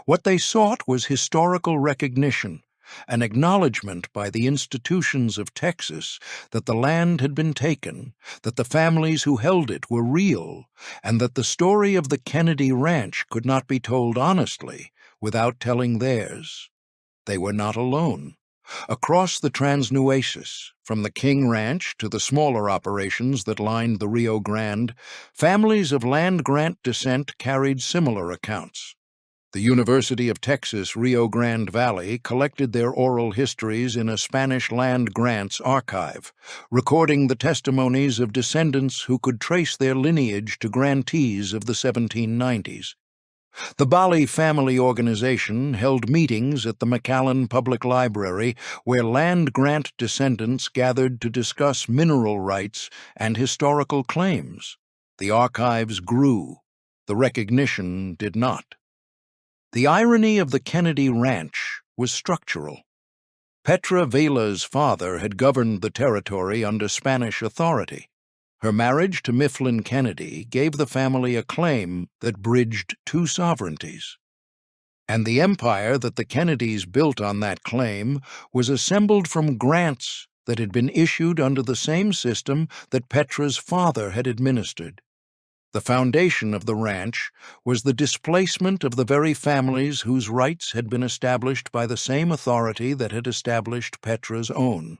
What they sought was historical recognition, an acknowledgment by the institutions of Texas that the land had been taken, that the families who held it were real, and that the story of the Kenedy Ranch could not be told honestly without telling theirs. They were not alone. Across the Transnueces, from the King Ranch to the smaller operations that lined the Rio Grande, families of land-grant descent carried similar accounts. The University of Texas Rio Grande Valley collected their oral histories in a Spanish land grants archive, recording the testimonies of descendants who could trace their lineage to grantees of the 1790s. The Bali Family Organization held meetings at the McAllen Public Library where land-grant descendants gathered to discuss mineral rights and historical claims. The archives grew. The recognition did not. The irony of the Kenedy Ranch was structural. Petra Vela's father had governed the territory under Spanish authority. Her marriage to Mifflin Kenedy gave the family a claim that bridged 2 sovereignties. And the empire that the Kennedys built on that claim was assembled from grants that had been issued under the same system that Petra's father had administered. The foundation of the ranch was the displacement of the very families whose rights had been established by the same authority that had established Petra's own.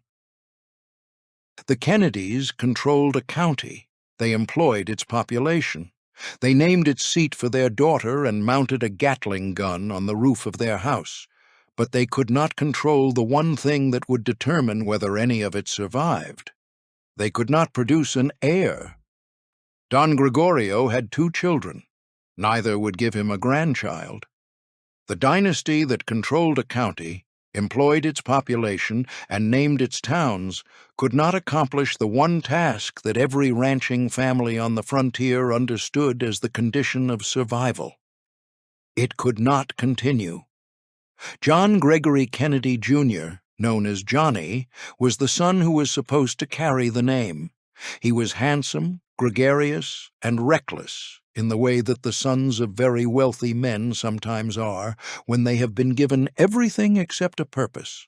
The Kennedys controlled a county. They employed its population. They named its seat for their daughter and mounted a Gatling gun on the roof of their house. But they could not control the one thing that would determine whether any of it survived. They could not produce an heir. Don Gregorio had 2 children. Neither would give him a grandchild. The dynasty that controlled a county, employed its population, and named its towns, could not accomplish the one task that every ranching family on the frontier understood as the condition of survival. It could not continue. John Gregory Kenedy, Jr., known as Johnny, was the son who was supposed to carry the name. He was handsome, gregarious, and reckless in the way that the sons of very wealthy men sometimes are when they have been given everything except a purpose.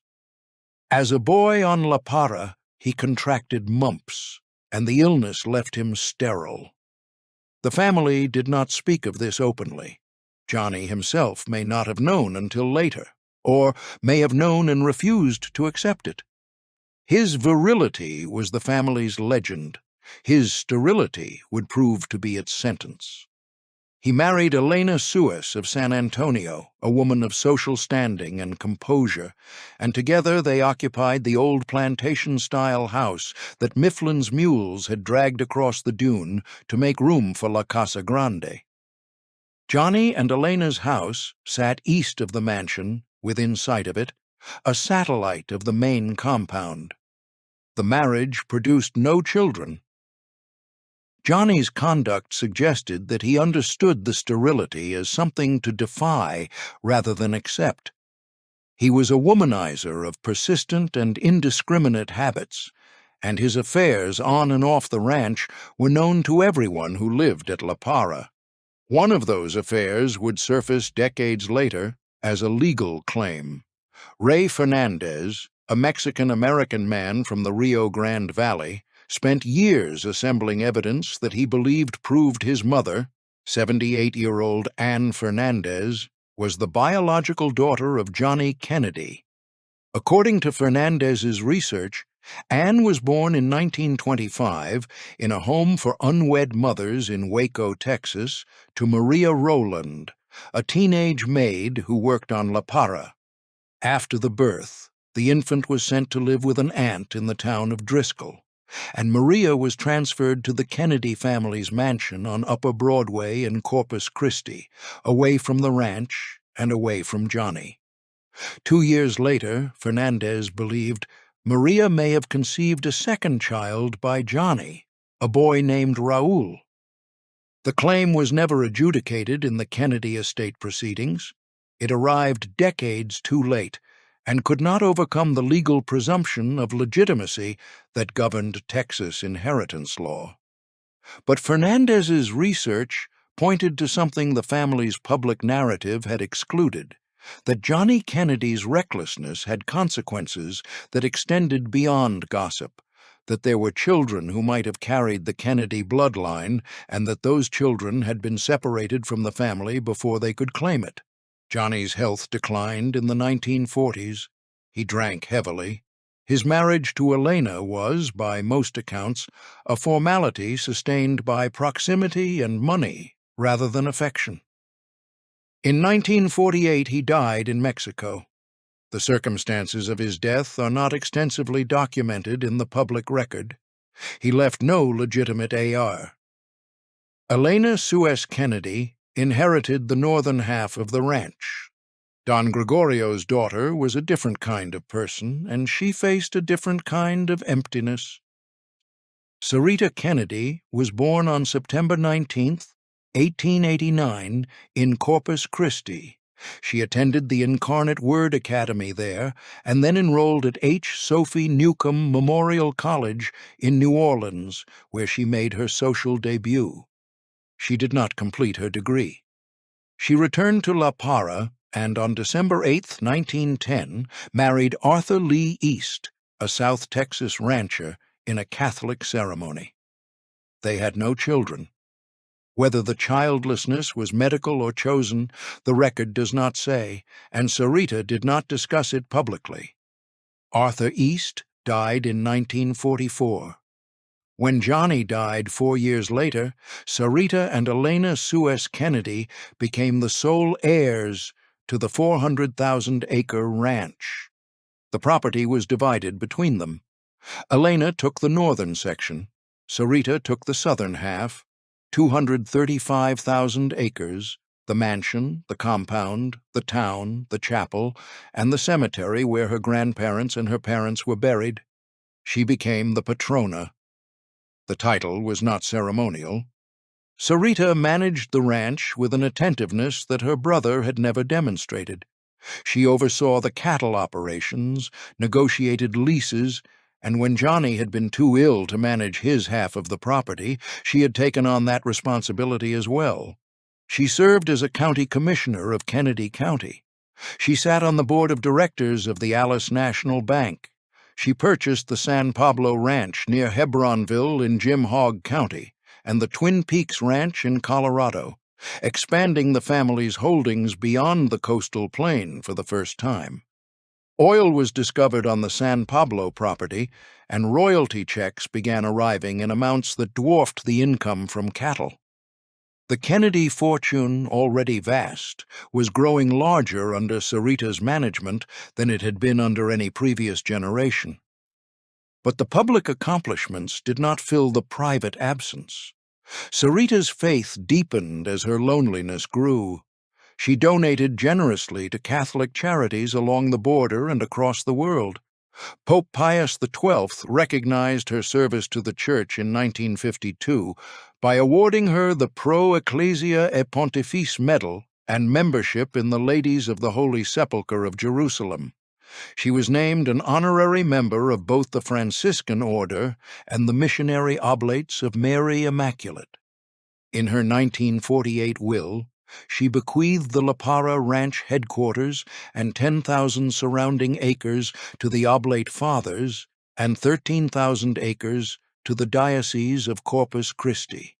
As a boy on La Parra, he contracted mumps, and the illness left him sterile. The family did not speak of this openly. Johnny himself may not have known until later, or may have known and refused to accept it. His virility was the family's legend. His sterility would prove to be its sentence. He married Elena Suez of San Antonio, a woman of social standing and composure, and together they occupied the old plantation-style house that Mifflin's mules had dragged across the dune to make room for La Casa Grande. Johnny and Elena's house sat east of the mansion, within sight of it, a satellite of the main compound. The marriage produced no children. Johnny's conduct suggested that he understood the sterility as something to defy rather than accept. He was a womanizer of persistent and indiscriminate habits, and his affairs on and off the ranch were known to everyone who lived at La Parra. One of those affairs would surface decades later as a legal claim. Ray Fernandez, a Mexican-American man from the Rio Grande Valley, spent years assembling evidence that he believed proved his mother, 78-year-old Ann Fernandez, was the biological daughter of Johnny Kenedy. According to Fernandez's research, Ann was born in 1925 in a home for unwed mothers in Waco, Texas, to Maria Rowland, a teenage maid who worked on La Parra. After the birth, the infant was sent to live with an aunt in the town of Driscoll. and Maria was transferred to the Kenedy family's mansion on Upper Broadway in Corpus Christi, away from the ranch and away from Johnny. 2 years later, Fernandez believed Maria may have conceived a second child by Johnny, a boy named Raul. The claim was never adjudicated in the Kenedy estate proceedings. It arrived decades too late and could not overcome the legal presumption of legitimacy that governed Texas inheritance law. But Fernandez's research pointed to something the family's public narrative had excluded, that Johnny Kennedy's recklessness had consequences that extended beyond gossip, that there were children who might have carried the Kenedy bloodline, and that those children had been separated from the family before they could claim it. Johnny's health declined in the 1940s. He drank heavily. His marriage to Elena was, by most accounts, a formality sustained by proximity and money rather than affection. In 1948 he died in Mexico. The circumstances of his death are not extensively documented in the public record. He left no legitimate heir. Elena Suez Kenedy inherited the northern half of the ranch. Don Gregorio's daughter was a different kind of person, and she faced a different kind of emptiness. Sarita Kenedy was born on September 19, 1889, in Corpus Christi. She attended the Incarnate Word Academy there and then enrolled at H. Sophie Newcomb Memorial College in New Orleans, where she made her social debut. She did not complete her degree. She returned to La Parra and on December 8, 1910, married Arthur Lee East, a South Texas rancher, in a Catholic ceremony. They had no children. Whether the childlessness was medical or chosen, the record does not say, and Sarita did not discuss it publicly. Arthur East died in 1944. When Johnny died 4 years later, Sarita and Elena Suez Kenedy became the sole heirs to the 400,000-acre ranch. The property was divided between them. Elena took the northern section. Sarita took the southern half, 235,000 acres, the mansion, the compound, the town, the chapel, and the cemetery where her grandparents and her parents were buried. She became the patrona. The title was not ceremonial. Sarita managed the ranch with an attentiveness that her brother had never demonstrated. She oversaw the cattle operations, negotiated leases, and when Johnny had been too ill to manage his half of the property, she had taken on that responsibility as well. She served as a county commissioner of Kenedy County. She sat on the board of directors of the Alice National Bank. She purchased the San Pablo Ranch near Hebronville in Jim Hogg County and the Twin Peaks Ranch in Colorado, expanding the family's holdings beyond the coastal plain for the first time. Oil was discovered on the San Pablo property, and royalty checks began arriving in amounts that dwarfed the income from cattle. The Kenedy fortune, already vast, was growing larger under Sarita's management than it had been under any previous generation. But the public accomplishments did not fill the private absence. Sarita's faith deepened as her loneliness grew. She donated generously to Catholic charities along the border and across the world. Pope Pius XII recognized her service to the Church in 1952 by awarding her the Pro Ecclesia et Pontifice Medal and membership in the Ladies of the Holy Sepulchre of Jerusalem. She was named an honorary member of both the Franciscan Order and the Missionary Oblates of Mary Immaculate. In her 1948 will, she bequeathed the La Parra Ranch headquarters and 10,000 surrounding acres to the Oblate Fathers and 13,000 acres to the Diocese of Corpus Christi.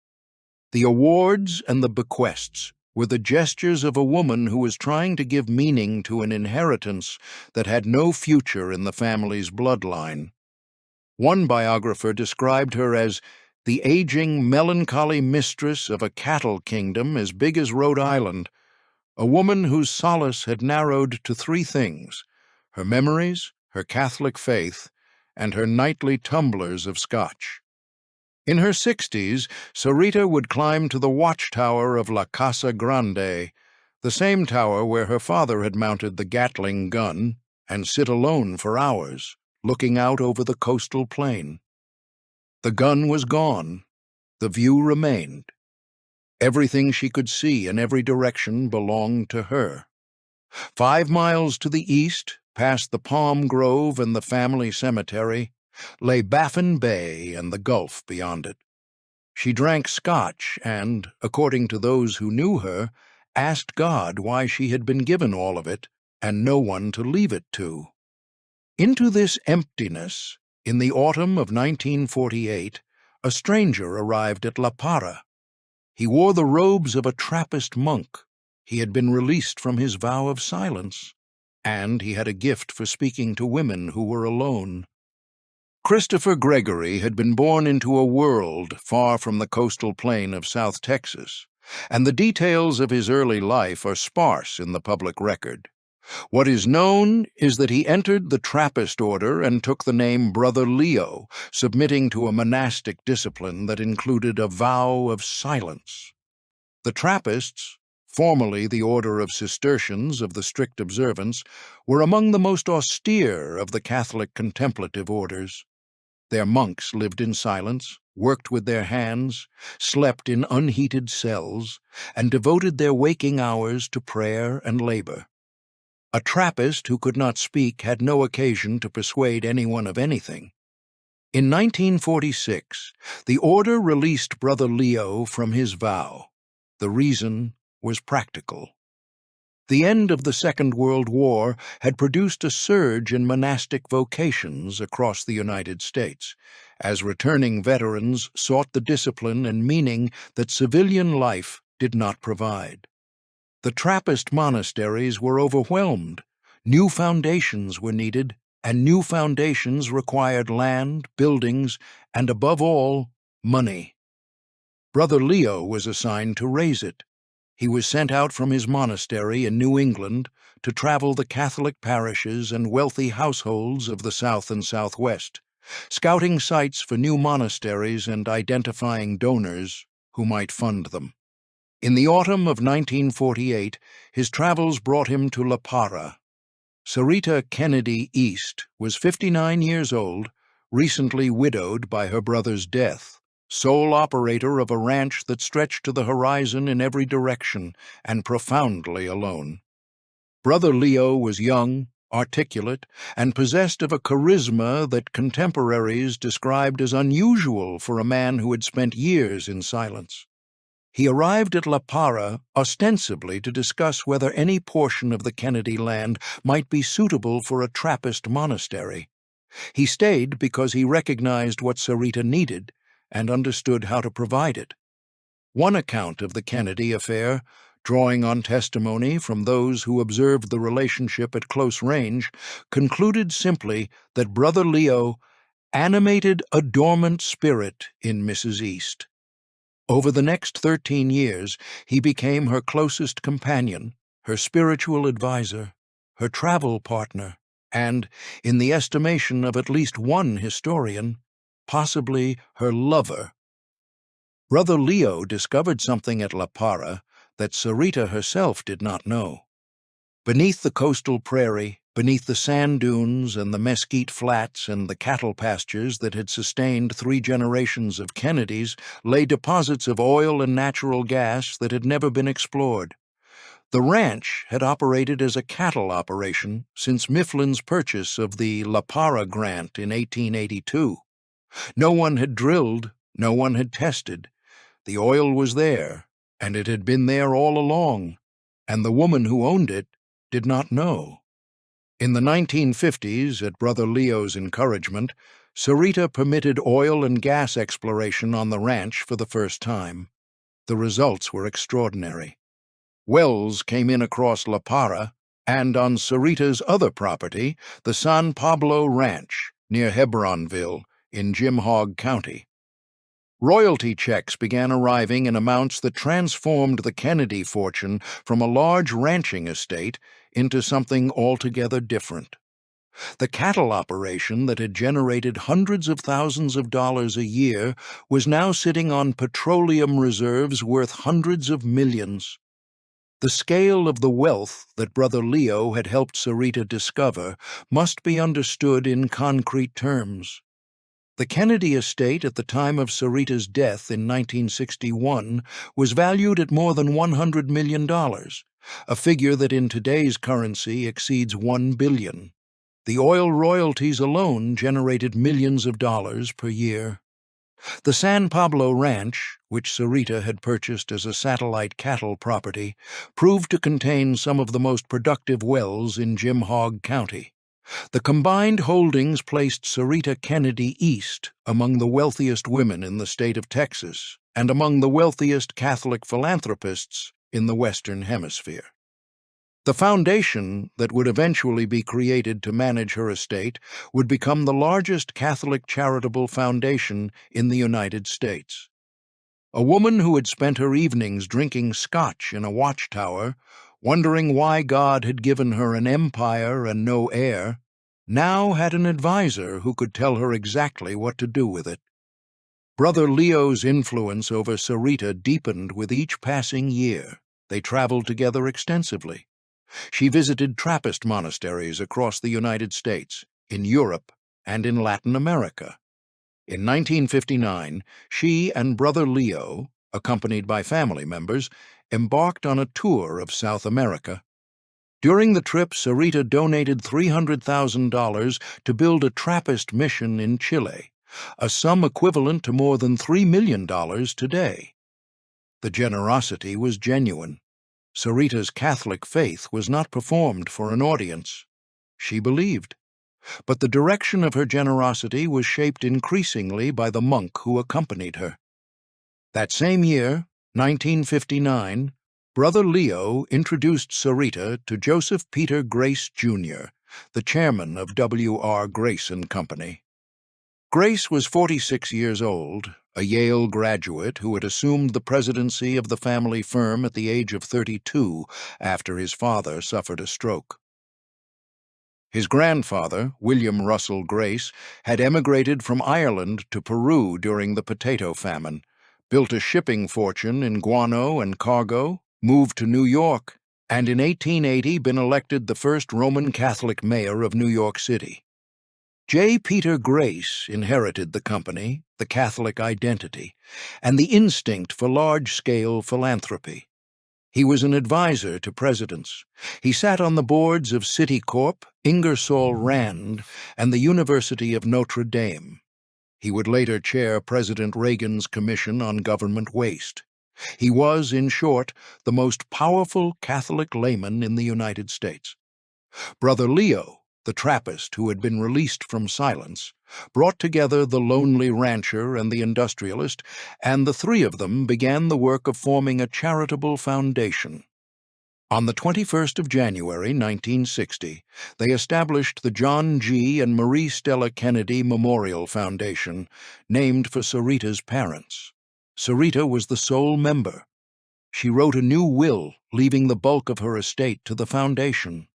The awards and the bequests were the gestures of a woman who was trying to give meaning to an inheritance that had no future in the family's bloodline. One biographer described her as the aging, melancholy mistress of a cattle kingdom as big as Rhode Island, a woman whose solace had narrowed to 3 things: her memories, her Catholic faith, and her nightly tumblers of Scotch. In her 60s, Sarita would climb to the watchtower of La Casa Grande, the same tower where her father had mounted the Gatling gun, and sit alone for hours, looking out over the coastal plain. The gun was gone. The view remained. Everything she could see in every direction belonged to her. 5 miles to the east, past the palm grove and the family cemetery, lay Baffin Bay and the Gulf beyond it. She drank Scotch and, according to those who knew her, asked God why she had been given all of it and no one to leave it to. Into this emptiness, in the autumn of 1948, a stranger arrived at La Parra. He wore the robes of a Trappist monk. He had been released from his vow of silence, and he had a gift for speaking to women who were alone. Christopher Gregory had been born into a world far from the coastal plain of South Texas, and the details of his early life are sparse in the public record. What is known is that he entered the Trappist order and took the name Brother Leo, submitting to a monastic discipline that included a vow of silence. The Trappists, formerly the Order of Cistercians of the strict observance, were among the most austere of the Catholic contemplative orders. Their monks lived in silence, worked with their hands, slept in unheated cells, and devoted their waking hours to prayer and labor. A Trappist who could not speak had no occasion to persuade anyone of anything. In 1946, the order released Brother Leo from his vow. The reason was practical. The end of the Second World War had produced a surge in monastic vocations across the United States, as returning veterans sought the discipline and meaning that civilian life did not provide. The Trappist monasteries were overwhelmed. New foundations were needed, and new foundations required land, buildings, and above all, money. Brother Leo was assigned to raise it. He was sent out from his monastery in New England to travel the Catholic parishes and wealthy households of the South and Southwest, scouting sites for new monasteries and identifying donors who might fund them. In the autumn of 1948, his travels brought him to La Parra. Sarita Kenedy East was 59 years old, recently widowed by her brother's death, sole operator of a ranch that stretched to the horizon in every direction, and profoundly alone. Brother Leo was young, articulate, and possessed of a charisma that contemporaries described as unusual for a man who had spent years in silence. He arrived at La Parra ostensibly to discuss whether any portion of the Kenedy land might be suitable for a Trappist monastery. He stayed because he recognized what Sarita needed and understood how to provide it. One account of the Kenedy affair, drawing on testimony from those who observed the relationship at close range, concluded simply that Brother Leo animated a dormant spirit in Mrs. East. Over the next 13 years, he became her closest companion, her spiritual advisor, her travel partner, and, in the estimation of at least one historian, possibly her lover. Brother Leo discovered something at La Parra that Sarita herself did not know. Beneath the coastal prairie, beneath the sand dunes and the mesquite flats and the cattle pastures that had sustained 3 generations of Kenedys, lay deposits of oil and natural gas that had never been explored. The ranch had operated as a cattle operation since Mifflin's purchase of the La Parra grant in 1882. No one had drilled, no one had tested. The oil was there, and it had been there all along, and the woman who owned it did not know. In the 1950s, at Brother Leo's encouragement, Sarita permitted oil and gas exploration on the ranch for the first time. The results were extraordinary. Wells came in across La Parra and on Sarita's other property, the San Pablo Ranch, near Hebronville, in Jim Hogg County. Royalty checks began arriving in amounts that transformed the Kenedy fortune from a large ranching estate into something altogether different. The cattle operation that had generated hundreds of thousands of dollars a year was now sitting on petroleum reserves worth hundreds of millions. The scale of the wealth that Brother Leo had helped Sarita discover must be understood in concrete terms. The Kenedy estate at the time of Sarita's death in 1961 was valued at more than $100 million, a figure that in today's currency exceeds $1 billion. The oil royalties alone generated millions of dollars per year. The San Pablo Ranch, which Sarita had purchased as a satellite cattle property, proved to contain some of the most productive wells in Jim Hogg County. The combined holdings placed Sarita Kenedy East among the wealthiest women in the state of Texas and among the wealthiest Catholic philanthropists in the Western Hemisphere. The foundation that would eventually be created to manage her estate would become the largest Catholic charitable foundation in the United States. A woman who had spent her evenings drinking scotch in a watchtower, wondering why God had given her an empire and no heir, now had an advisor who could tell her exactly what to do with it. Brother Leo's influence over Sarita deepened with each passing year. They traveled together extensively. She visited Trappist monasteries across the United States, in Europe, and in Latin America. In 1959, she and Brother Leo, accompanied by family members, embarked on a tour of South America. During the trip, Sarita donated $300,000 to build a Trappist mission in Chile, a sum equivalent to more than $3 million today. The generosity was genuine. Sarita's Catholic faith was not performed for an audience. She believed. But the direction of her generosity was shaped increasingly by the monk who accompanied her. That same year, 1959, Brother Leo introduced Sarita to Joseph Peter Grace, Jr., the chairman of W.R. Grace & Company. Grace was 46 years old, a Yale graduate who had assumed the presidency of the family firm at the age of 32 after his father suffered a stroke. His grandfather, William Russell Grace, had emigrated from Ireland to Peru during the potato famine, built a shipping fortune in guano and cargo, moved to New York, and in 1880 been elected the first Roman Catholic mayor of New York City. J. Peter Grace inherited the company, the Catholic identity, and the instinct for large-scale philanthropy. He was an advisor to presidents. He sat on the boards of Citicorp, Ingersoll Rand, and the University of Notre Dame. He would later chair President Reagan's Commission on Government Waste. He was, in short, the most powerful Catholic layman in the United States. Brother Leo, the Trappist who had been released from silence, brought together the lonely rancher and the industrialist, and the three of them began the work of forming a charitable foundation. On the 21st of January, 1960, they established the John G. and Marie Stella Kenedy Memorial Foundation, named for Sarita's parents. Sarita was the sole member. She wrote a new will, leaving the bulk of her estate to the foundation.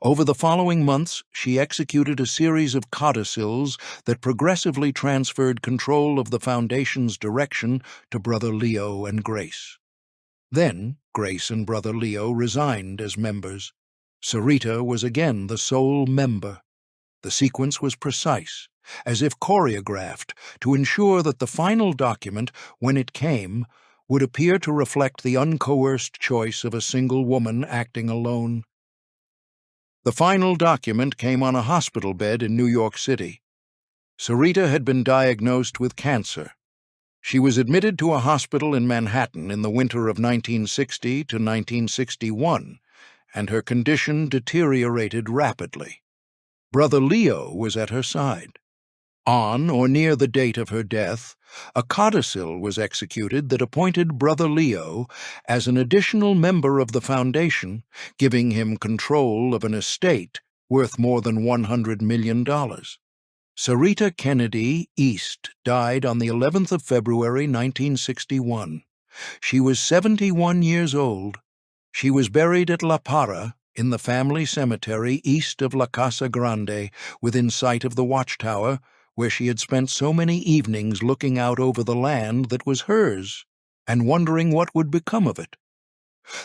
Over the following months, she executed a series of codicils that progressively transferred control of the foundation's direction to Brother Leo and Grace. Then, Grace and Brother Leo resigned as members. Sarita was again the sole member. The sequence was precise, as if choreographed, to ensure that the final document, when it came, would appear to reflect the uncoerced choice of a single woman acting alone. The final document came on a hospital bed in New York City. Sarita had been diagnosed with cancer. She was admitted to a hospital in Manhattan in the winter of 1960 to 1961, and her condition deteriorated rapidly. Brother Leo was at her side. On or near the date of her death, a codicil was executed that appointed Brother Leo as an additional member of the foundation, giving him control of an estate worth more than $100 million. Sarita Kenedy East died on the 11th of February, 1961. She was 71 years old. She was buried at La Parra in the family cemetery east of La Casa Grande, within sight of the watchtower, where she had spent so many evenings looking out over the land that was hers, and wondering what would become of it.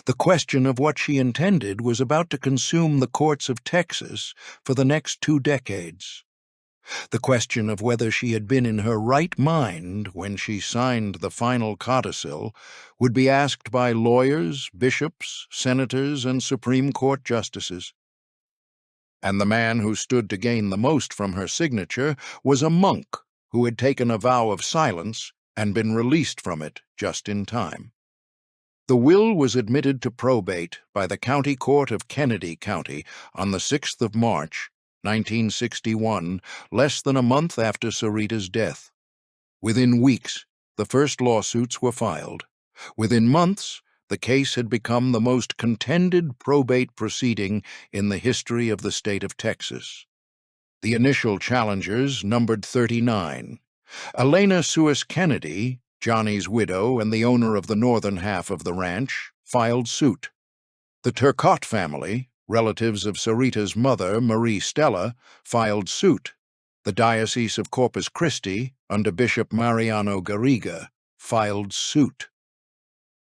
The question of what she intended was about to consume the courts of Texas for the next 2 decades. The question of whether she had been in her right mind when she signed the final codicil would be asked by lawyers, bishops, senators, and Supreme Court justices. And the man who stood to gain the most from her signature was a monk who had taken a vow of silence and been released from it just in time. The will was admitted to probate by the County Court of Kenedy County on the 6th of March, 1961, less than a month after Sarita's death. Within weeks, the first lawsuits were filed. Within months, the case had become the most contended probate proceeding in the history of the state of Texas. The initial challengers numbered 39. Elena Suis Kenedy, Johnny's widow and the owner of the northern half of the ranch, filed suit. The Turcotte family, relatives of Sarita's mother, Marie Stella, filed suit. The Diocese of Corpus Christi, under Bishop Mariano Garriga, filed suit.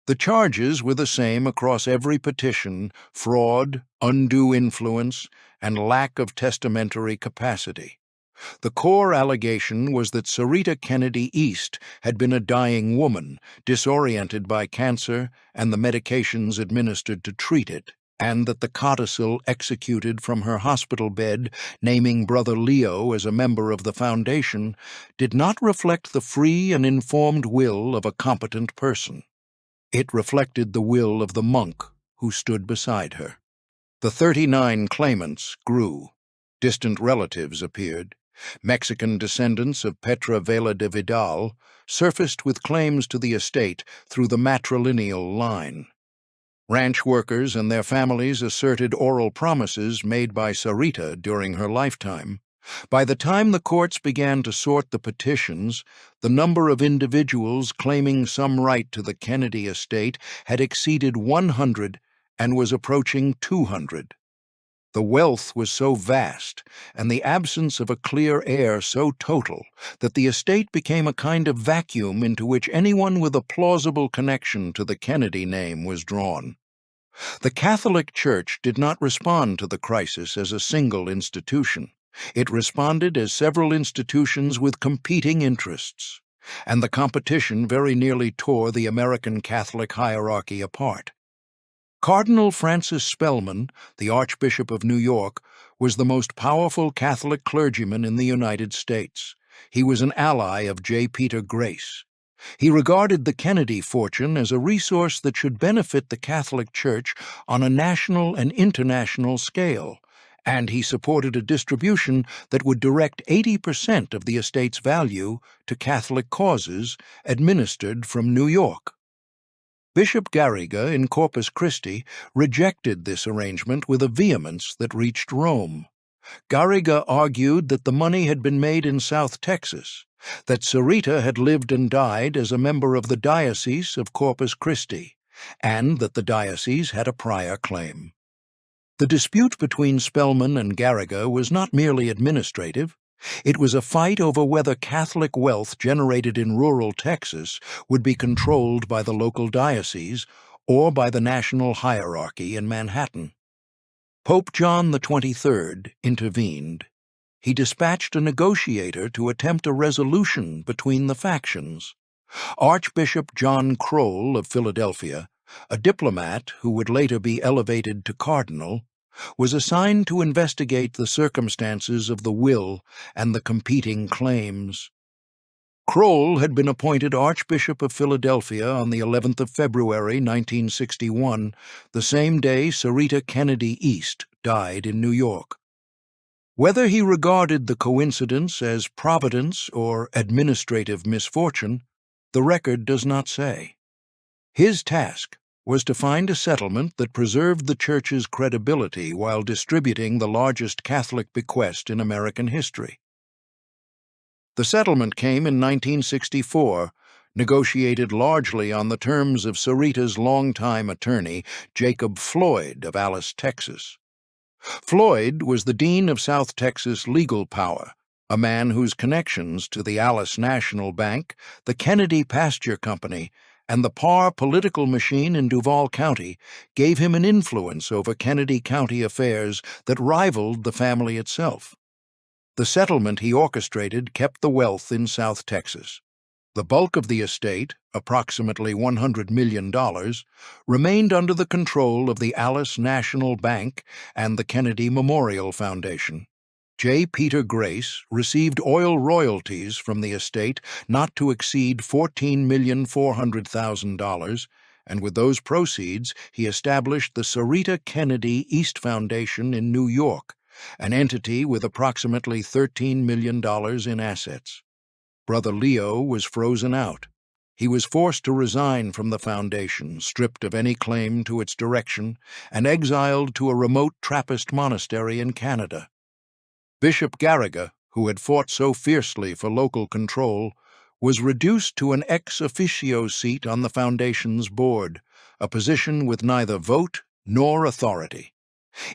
The charges were the same across every petition: fraud, undue influence, and lack of testamentary capacity. The core allegation was that Sarita Kenedy East had been a dying woman, disoriented by cancer and the medications administered to treat it, and that the codicil executed from her hospital bed, naming Brother Leo as a member of the foundation, did not reflect the free and informed will of a competent person. It reflected the will of the monk who stood beside her. The 39 claimants grew. Distant relatives appeared. Mexican descendants of Petra Vela de Vidal surfaced with claims to the estate through the matrilineal line. Ranch workers and their families asserted oral promises made by Sarita during her lifetime. By the time the courts began to sort the petitions, the number of individuals claiming some right to the Kenedy estate had exceeded 100 and was approaching 200. The wealth was so vast, and the absence of a clear heir so total, that the estate became a kind of vacuum into which anyone with a plausible connection to the Kenedy name was drawn. The Catholic Church did not respond to the crisis as a single institution. It responded as several institutions with competing interests, and the competition very nearly tore the American Catholic hierarchy apart. Cardinal Francis Spellman, the Archbishop of New York, was the most powerful Catholic clergyman in the United States. He was an ally of J. Peter Grace. He regarded the Kenedy fortune as a resource that should benefit the Catholic Church on a national and international scale, and he supported a distribution that would direct 80% of the estate's value to Catholic causes administered from New York. Bishop Garriga in Corpus Christi rejected this arrangement with a vehemence that reached Rome. Garriga argued that the money had been made in South Texas, that Sarita had lived and died as a member of the Diocese of Corpus Christi, and that the diocese had a prior claim. The dispute between Spellman and Garriga was not merely administrative. It was a fight over whether Catholic wealth generated in rural Texas would be controlled by the local diocese or by the national hierarchy in Manhattan. Pope John XXIII intervened. He dispatched a negotiator to attempt a resolution between the factions. Archbishop John Crowell of Philadelphia, a diplomat who would later be elevated to cardinal, was assigned to investigate the circumstances of the will and the competing claims. Crowell had been appointed Archbishop of Philadelphia on the 11th of February, 1961, the same day Sarita Kenedy East died in New York. Whether he regarded the coincidence as providence or administrative misfortune, the record does not say. His task was to find a settlement that preserved the Church's credibility while distributing the largest Catholic bequest in American history. The settlement came in 1964, negotiated largely on the terms of Sarita's longtime attorney, Jacob Floyd of Alice, Texas. Floyd was the dean of South Texas Legal Power, a man whose connections to the Alice National Bank, the Kenedy Pasture Company, and the Parr political machine in Duval County gave him an influence over Kenedy County affairs that rivaled the family itself. The settlement he orchestrated kept the wealth in South Texas. The bulk of the estate, approximately $100 million, remained under the control of the Alice National Bank and the Kennedy Memorial Foundation. J. Peter Grace received oil royalties from the estate not to exceed $14,400,000, and with those proceeds he established the Sarita Kenedy East Foundation in New York, an entity with approximately $13 million in assets. Brother Leo was frozen out. He was forced to resign from the foundation, stripped of any claim to its direction, and exiled to a remote Trappist monastery in Canada. Bishop Garriga, who had fought so fiercely for local control, was reduced to an ex officio seat on the foundation's board, a position with neither vote nor authority.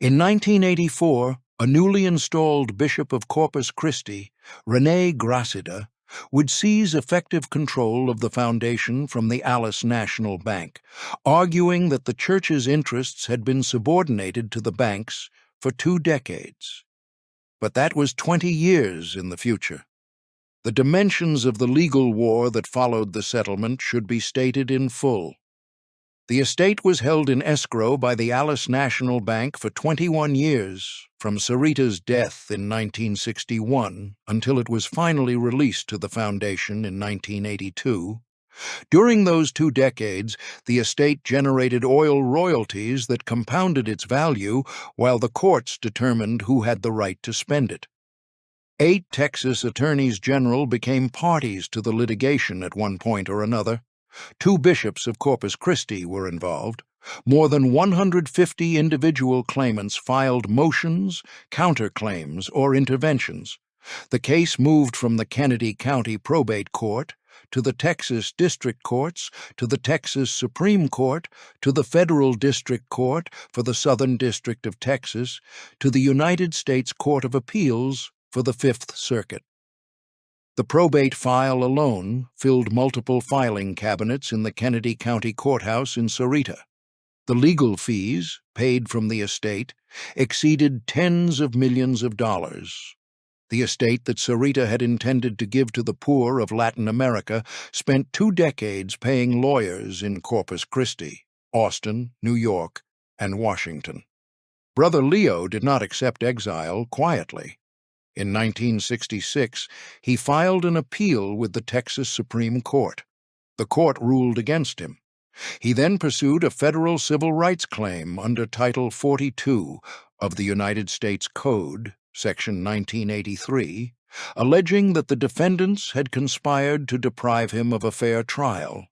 In 1984, a newly installed Bishop of Corpus Christi, René Gracida, would seize effective control of the foundation from the Alice National Bank, arguing that the church's interests had been subordinated to the bank's for 2 decades. But that was 20 years in the future. The dimensions of the legal war that followed the settlement should be stated in full. The estate was held in escrow by the Alice National Bank for 21 years, from Sarita's death in 1961 until it was finally released to the foundation in 1982. During those 2 decades, the estate generated oil royalties that compounded its value while the courts determined who had the right to spend it. 8 Texas attorneys general became parties to the litigation at one point or another. 2 bishops of Corpus Christi were involved. More than 150 individual claimants filed motions, counterclaims, or interventions. The case moved from the Kenedy County Probate Court to the Texas District Courts, to the Texas Supreme Court, to the Federal District Court for the Southern District of Texas, to the United States Court of Appeals for the Fifth Circuit. The probate file alone filled multiple filing cabinets in the Kenedy County Courthouse in Sarita. The legal fees, paid from the estate, exceeded tens of millions of dollars. The estate that Sarita had intended to give to the poor of Latin America spent 2 decades paying lawyers in Corpus Christi, Austin, New York, and Washington. Brother Leo did not accept exile quietly. In 1966, he filed an appeal with the Texas Supreme Court. The court ruled against him. He then pursued a federal civil rights claim under Title 42 of the United States Code, Section 1983, alleging that the defendants had conspired to deprive him of a fair trial.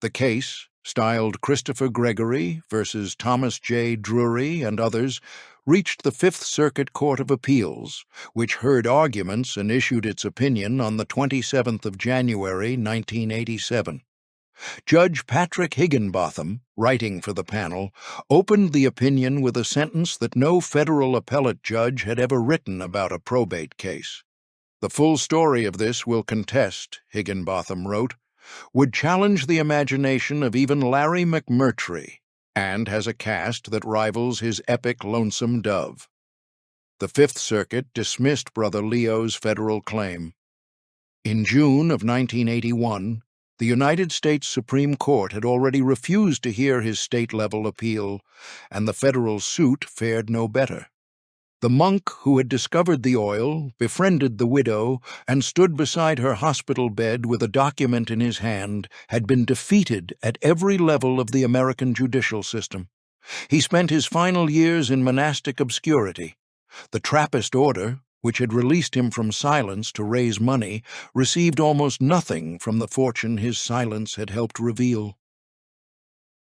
The case, styled Christopher Gregory versus Thomas J. Drury and others, reached the Fifth Circuit Court of Appeals, which heard arguments and issued its opinion on the 27th of January, 1987. Judge Patrick Higginbotham, writing for the panel, opened the opinion with a sentence that no federal appellate judge had ever written about a probate case. "The full story of this will contest," Higginbotham wrote, "would challenge the imagination of even Larry McMurtry, and has a cast that rivals his epic Lonesome Dove." The Fifth Circuit dismissed Brother Leo's federal claim. In June of 1981, the United States Supreme Court had already refused to hear his state-level appeal, and the federal suit fared no better. The monk who had discovered the oil befriended the widow and stood beside her hospital bed with a document in his hand had been defeated at every level of the American judicial system. He spent his final years in monastic obscurity. The Trappist order, which had released him from silence to raise money, received almost nothing from the fortune his silence had helped reveal.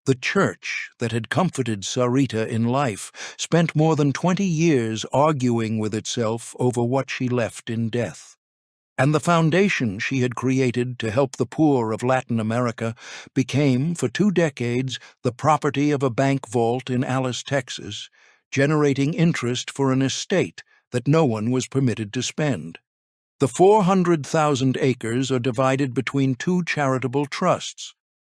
The church that had comforted Sarita in life spent more than 20 years arguing with itself over what she left in death. And the foundation she had created to help the poor of Latin America became, for 2 decades, the property of a bank vault in Alice, Texas, generating interest for an estate that no one was permitted to spend. The 400,000 acres are divided between two charitable trusts.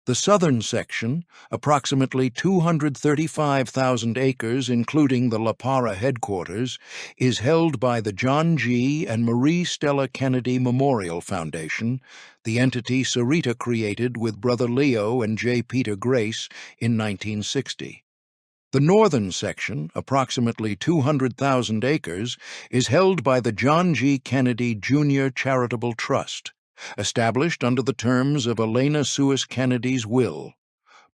The southern section, approximately 235,000 acres including the La Parra headquarters, is held by the John G. and Marie Stella Kenedy Memorial Foundation, the entity Sarita created with Brother Leo and J. Peter Grace in 1960. The northern section, approximately 200,000 acres, is held by the John G. Kenedy Jr. Charitable Trust, established under the terms of Elena Suis Kennedy's will.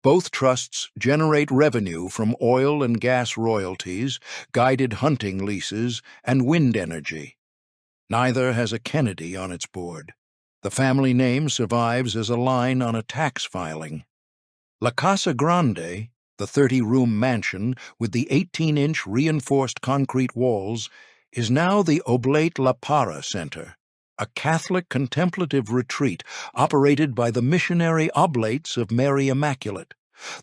Both trusts generate revenue from oil and gas royalties, guided hunting leases, and wind energy. Neither has a Kenedy on its board. The family name survives as a line on a tax filing. La Casa Grande, the 30-room mansion with the 18-inch reinforced concrete walls, is now the Oblate La Parra Center, a Catholic contemplative retreat operated by the missionary Oblates of Mary Immaculate,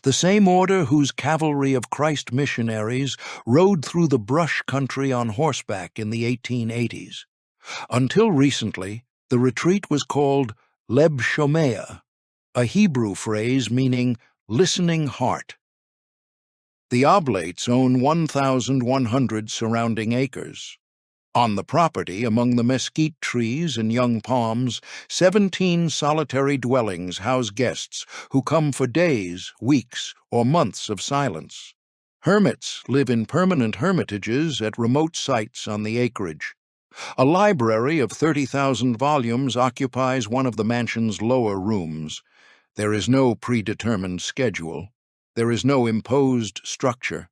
the same order whose cavalry of Christ missionaries rode through the brush country on horseback in the 1880s. Until recently, the retreat was called Leb Shomea, a Hebrew phrase meaning listening heart. The Oblates own 1,100 surrounding acres. On the property, among the mesquite trees and young palms, 17 solitary dwellings house guests who come for days, weeks, or months of silence. Hermits live in permanent hermitages at remote sites on the acreage. A library of 30,000 volumes occupies one of the mansion's lower rooms. There is no predetermined schedule. There is no imposed structure.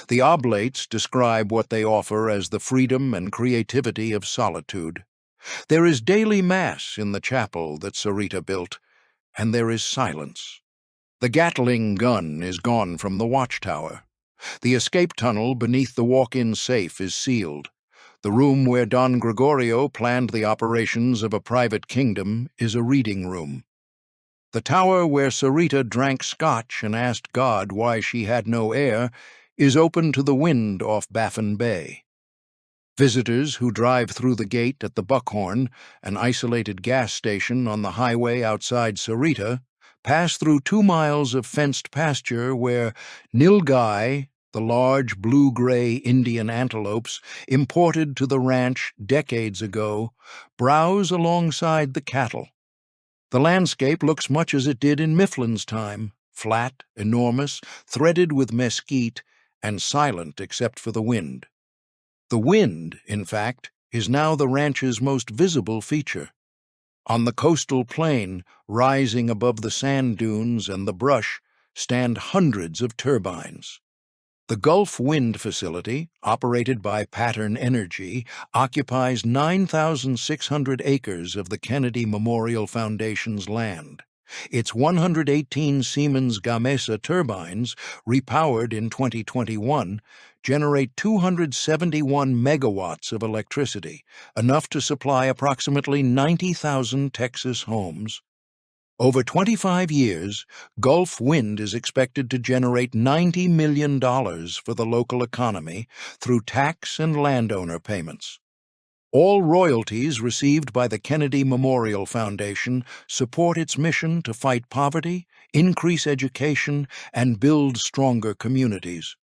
The Oblates describe what they offer as the freedom and creativity of solitude. There is daily mass in the chapel that Sarita built, and there is silence. The Gatling gun is gone from the watchtower. The escape tunnel beneath the walk-in safe is sealed. The room where Don Gregorio planned the operations of a private kingdom is a reading room. The tower where Sarita drank scotch and asked God why she had no heir is open to the wind off Baffin Bay. Visitors who drive through the gate at the Buckhorn, an isolated gas station on the highway outside Sarita, pass through 2 miles of fenced pasture where nilgai, the large blue-gray Indian antelopes imported to the ranch decades ago, browse alongside the cattle. The landscape looks much as it did in Mifflin's time, flat, enormous, threaded with mesquite, and silent except for the wind. The wind, in fact, is now the ranch's most visible feature. On the coastal plain, rising above the sand dunes and the brush, stand hundreds of turbines. The Gulf Wind Facility, operated by Pattern Energy, occupies 9,600 acres of the Kenedy Memorial Foundation's land. Its 118 Siemens Gamesa turbines, repowered in 2021, generate 271 megawatts of electricity, enough to supply approximately 90,000 Texas homes. Over 25 years, Gulf Wind is expected to generate $90 million for the local economy through tax and landowner payments. All royalties received by the Kenedy Memorial Foundation support its mission to fight poverty, increase education, and build stronger communities.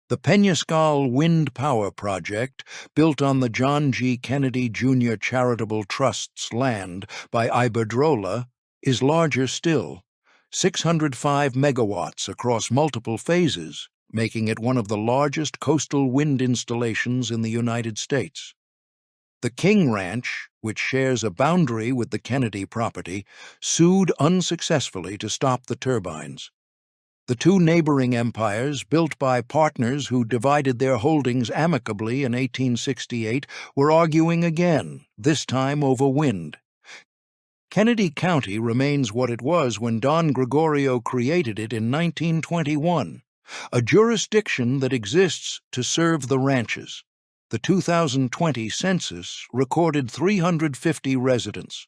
The Penascal Wind Power Project, built on the John G. Kenedy Jr. Charitable Trust's land by Iberdrola, is larger still, 605 megawatts across multiple phases, making it one of the largest coastal wind installations in the United States. The King Ranch, which shares a boundary with the Kenedy property, sued unsuccessfully to stop the turbines. The two neighboring empires, built by partners who divided their holdings amicably in 1868, were arguing again, this time over wind. Kenedy County remains what it was when Don Gregorio created it in 1921, a jurisdiction that exists to serve the ranches. The 2020 census recorded 350 residents.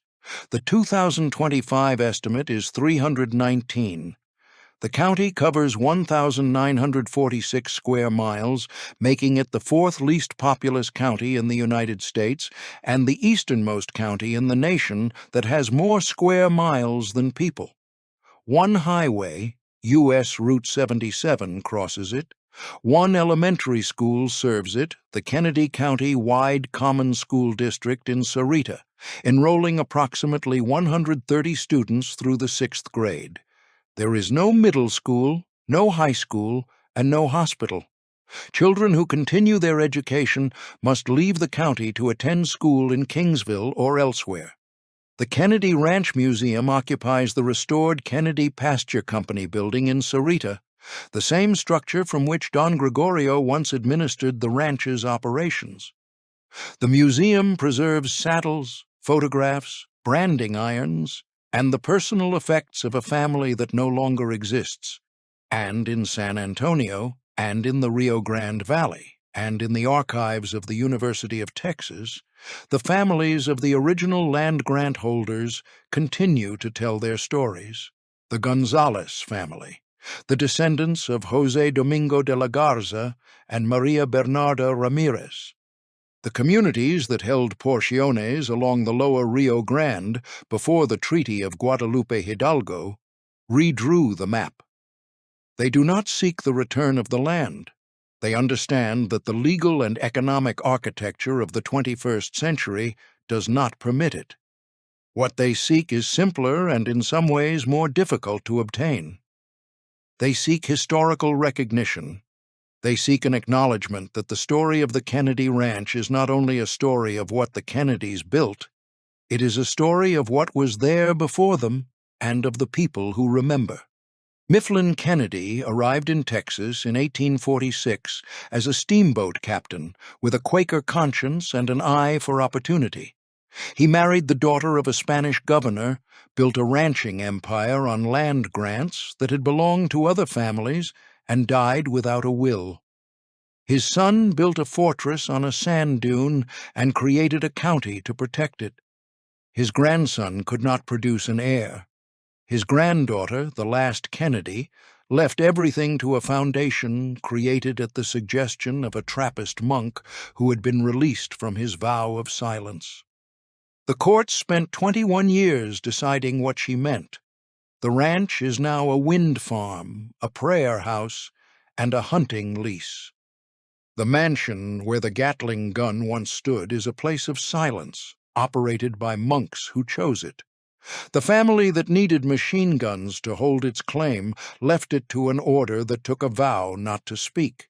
The 2025 estimate is 319. The county covers 1,946 square miles, making it the fourth least populous county in the United States and the easternmost county in the nation that has more square miles than people. One highway, U.S. Route 77, crosses it. One elementary school serves it, the Kenedy County-wide Common School District in Sarita, enrolling approximately 130 students through the 6th grade. There is no middle school, no high school, and no hospital. Children who continue their education must leave the county to attend school in Kingsville or elsewhere. The Kenedy Ranch Museum occupies the restored Kenedy Pasture Company building in Sarita, the same structure from which Don Gregorio once administered the ranch's operations. The museum preserves saddles, photographs, branding irons, and the personal effects of a family that no longer exists, and in San Antonio, and in the Rio Grande Valley, and in the archives of the University of Texas, the families of the original land grant holders continue to tell their stories. The Gonzalez family, the descendants of José Domingo de la Garza and Maria Bernarda Ramirez. The communities that held porciones along the lower Rio Grande before the Treaty of Guadalupe Hidalgo redrew the map. They do not seek the return of the land. They understand that the legal and economic architecture of the 21st century does not permit it. What they seek is simpler and in some ways more difficult to obtain. They seek historical recognition. They seek an acknowledgement that the story of the Kenedy Ranch is not only a story of what the Kennedys built, it is a story of what was there before them and of the people who remember. Mifflin Kenedy arrived in Texas in 1846 as a steamboat captain with a Quaker conscience and an eye for opportunity. He married the daughter of a Spanish governor, built a ranching empire on land grants that had belonged to other families, and died without a will. His son built a fortress on a sand dune and created a county to protect it. His grandson could not produce an heir. His granddaughter, the last Kenedy, left everything to a foundation created at the suggestion of a Trappist monk who had been released from his vow of silence. The courts spent 21 years deciding what she meant. The ranch is now a wind farm, a prayer house, and a hunting lease. The mansion where the Gatling gun once stood is a place of silence, operated by monks who chose it. The family that needed machine guns to hold its claim left it to an order that took a vow not to speak.